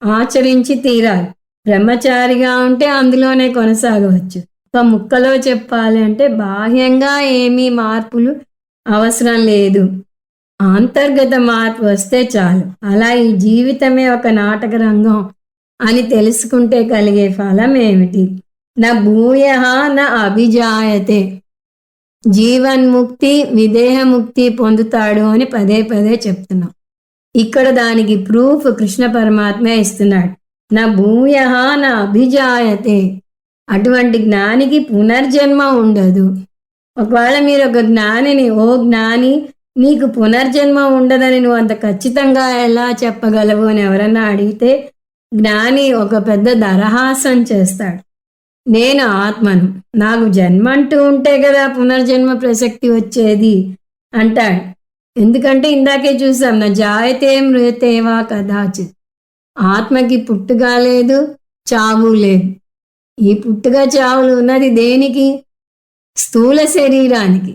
ఆచరించి తీరాలి. బ్రహ్మచారిగా ఉంటే అందులోనే కొనసాగవచ్చు. ఒక ముక్కలో చెప్పాలి అంటే బాహ్యంగా ఏమీ మార్పులు అవసరం లేదు, అంతర్గత మార్పు వస్తే చాలు. అలా ఈ జీవితమే ఒక నాటక రంగం అని తెలుసుకుంటే కలిగే ఫలం ఏమిటి? నా భూయః నా అభిజాయతే, జీవన్ముక్తి విదేహముక్తి పొందుతాడు అని పదే పదే చెప్తున్నాం. ఇక్కడ దానికి ప్రూఫ్ కృష్ణ పరమాత్మ ఇస్తున్నాడు. నా భూయః నా అభిజాయతే, అటువంటి జ్ఞానికి పునర్జన్మ ఉండదు. ఒకవేళ మీరు ఒక జ్ఞానిని, ఓ జ్ఞాని నీకు పునర్జన్మ ఉండదని నువ్వు అంత ఖచ్చితంగా ఎలా చెప్పగలవు అని ఎవరన్నా అడిగితే జ్ఞాని ఒక పెద్ద దరహాసం చేస్తాడు. నేను ఆత్మను, నాకు జన్మ అంటూ ఉంటే కదా పునర్జన్మ ప్రసక్తి వచ్చేది అంటాడు. ఎందుకంటే ఇందాకే చూసాం, నా జాయతే మృతేవా కదాచిత్, ఆత్మకి పుట్టుగా లేదు, చావు లేదు. ఈ పుట్టుగా చావులు ఉన్నది దేనికి? స్థూల శరీరానికి.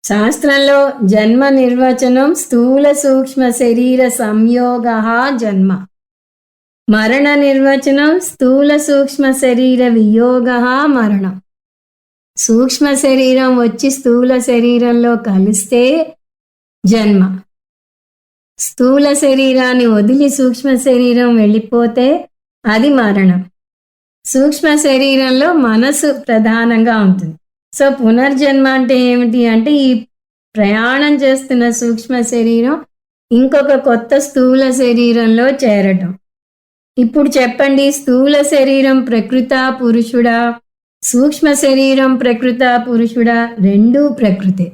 శాస్త్రంలో జన్మ నిర్వచనం స్థూల సూక్ష్మ శరీర సంయోగ జన్మ. మరణ నిర్వచనం స్థూల సూక్ష్మ శరీర వియోగ మరణం. సూక్ష్మ శరీరం వచ్చి స్థూల శరీరంలో కలిస్తే జన్మ. స్థూల శరీరాన్ని వదిలి సూక్ష్మ శరీరం వెళ్ళిపోతే అది మరణం. సూక్ష్మ శరీరంలో మనసు ప్రధానంగా ఉంటుంది. సో పునర్జన్మ అంటే ఏమిటి అంటే ఈ ప్రయాణం చేస్తున్న సూక్ష్మ శరీరం ఇంకొక కొత్త స్థూల శరీరంలో చేరటం. ఇప్పుడు చెప్పండి, స్థూల శరీరం ప్రకృత పురుషుడా, సూక్ష్మ శరీరం ప్రకృత పురుషుడా? రెండూ ప్రకృతే.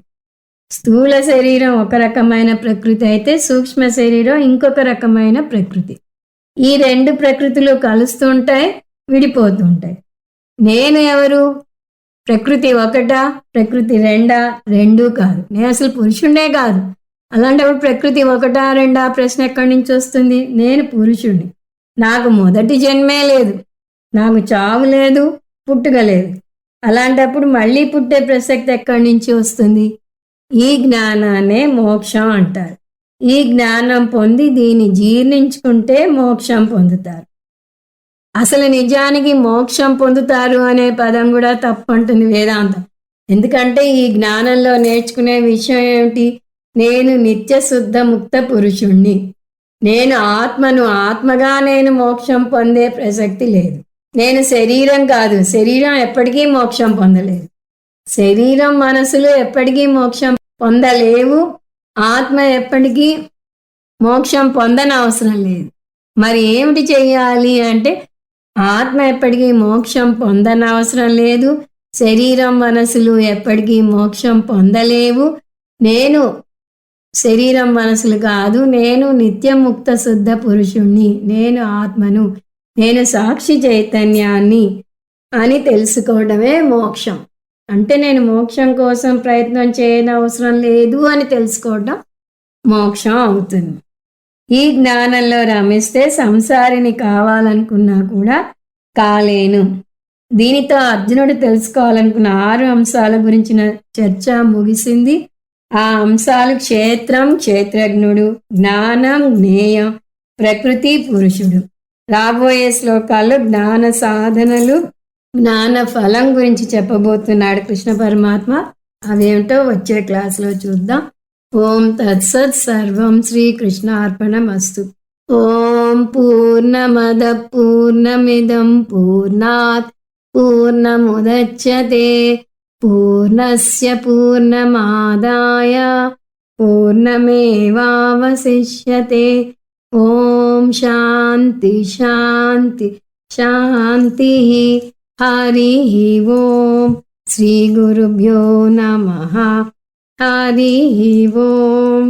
స్థూల శరీరం ఒక రకమైన ప్రకృతి అయితే సూక్ష్మ శరీరం ఇంకొక రకమైన ప్రకృతి. ఈ రెండు ప్రకృతులు కలుస్తుంటాయి, విడిపోతుంటాయి. నేను ఎవరు? ప్రకృతి ఒకటా, ప్రకృతి రెండా? రెండూ కాదు. నేను అసలు పురుషుణ్ణే కాదు. అలాంటప్పుడు ప్రకృతి ఒకటా రెండా ప్రశ్న ఎక్కడి నుంచి వస్తుంది? నేను పురుషుణ్ణి. నాకు మొదటి జన్మే లేదు, నాకు చావు లేదు, పుట్టుక లేదు. అలాంటప్పుడు మళ్ళీ పుట్టే ప్రసక్తి ఎక్కడి నుంచి వస్తుంది? ఈ జ్ఞానాన్నే మోక్షం అంటారు. ఈ జ్ఞానం పొంది దీన్ని జీర్ణించుకుంటే మోక్షం పొందుతారు. అసలు నిజానికి మోక్షం పొందుతారు అనే పదం కూడా తప్పంటుంది వేదాంతం. ఎందుకంటే ఈ జ్ఞానంలో నేర్చుకునే విషయం ఏమిటి? నేను నిత్య శుద్ధ ముక్త పురుషుణ్ణి, నేను ఆత్మను, ఆత్మగా నేను మోక్షం పొందే ప్రసక్తి లేదు. నేను శరీరం కాదు, శరీరం ఎప్పటికీ మోక్షం పొందలేదు. శరీరం మనసులు ఎప్పటికీ మోక్షం పొందలేవు. ఆత్మ ఎప్పటికీ మోక్షం పొందనవసరం లేదు. మరి ఏమిటి చెయ్యాలి అంటే, ఆత్మ ఎప్పటికీ మోక్షం పొందనవసరం లేదు, శరీరం మనసులు ఎప్పటికీ మోక్షం పొందలేవు. నేను శరీరం మనసులు కాదు, నేను నిత్యముక్త శుద్ధ పురుషుణ్ణి, నేను ఆత్మను, నేను సాక్షి చైతన్యాన్ని అని తెలుసుకోవడమే మోక్షం. అంటే నేను మోక్షం కోసం ప్రయత్నం చేయనవసరం లేదు అని తెలుసుకోవడం మోక్షం అవుతుంది. ఈ జ్ఞానంలో రమిస్తే సంసారిని కావాలనుకున్నా కూడా కాలేను. దీనితో అర్జునుడు తెలుసుకోవాలనుకున్న 6 అంశాల గురించిన చర్చ ముగిసింది. ఆ అంశాలు క్షేత్రం, క్షేత్రజ్ఞుడు, జ్ఞానం, జ్ఞేయం, ప్రకృతి, పురుషుడు. రాబోయే శ్లోకాల్లో జ్ఞాన సాధనలు, జ్ఞాన ఫలం గురించి చెప్పబోతున్నాడు కృష్ణ పరమాత్మ. అవేమిటో వచ్చే క్లాసులో చూద్దాం. ఓం తత్సత్. సర్వం శ్రీకృష్ణార్పణమస్తు. ఓం పూర్ణమద పూర్ణమిదం పూర్ణాత్ పూర్ణముదచ్యతే పూర్ణస్య పూర్ణమాదాయ పూర్ణమేవావశిష్యతే. ఓం శాంతి శాంతి శాంతి. హరి ఓం. శ్రీ గురుభ్యో నమః. హరి ఓం.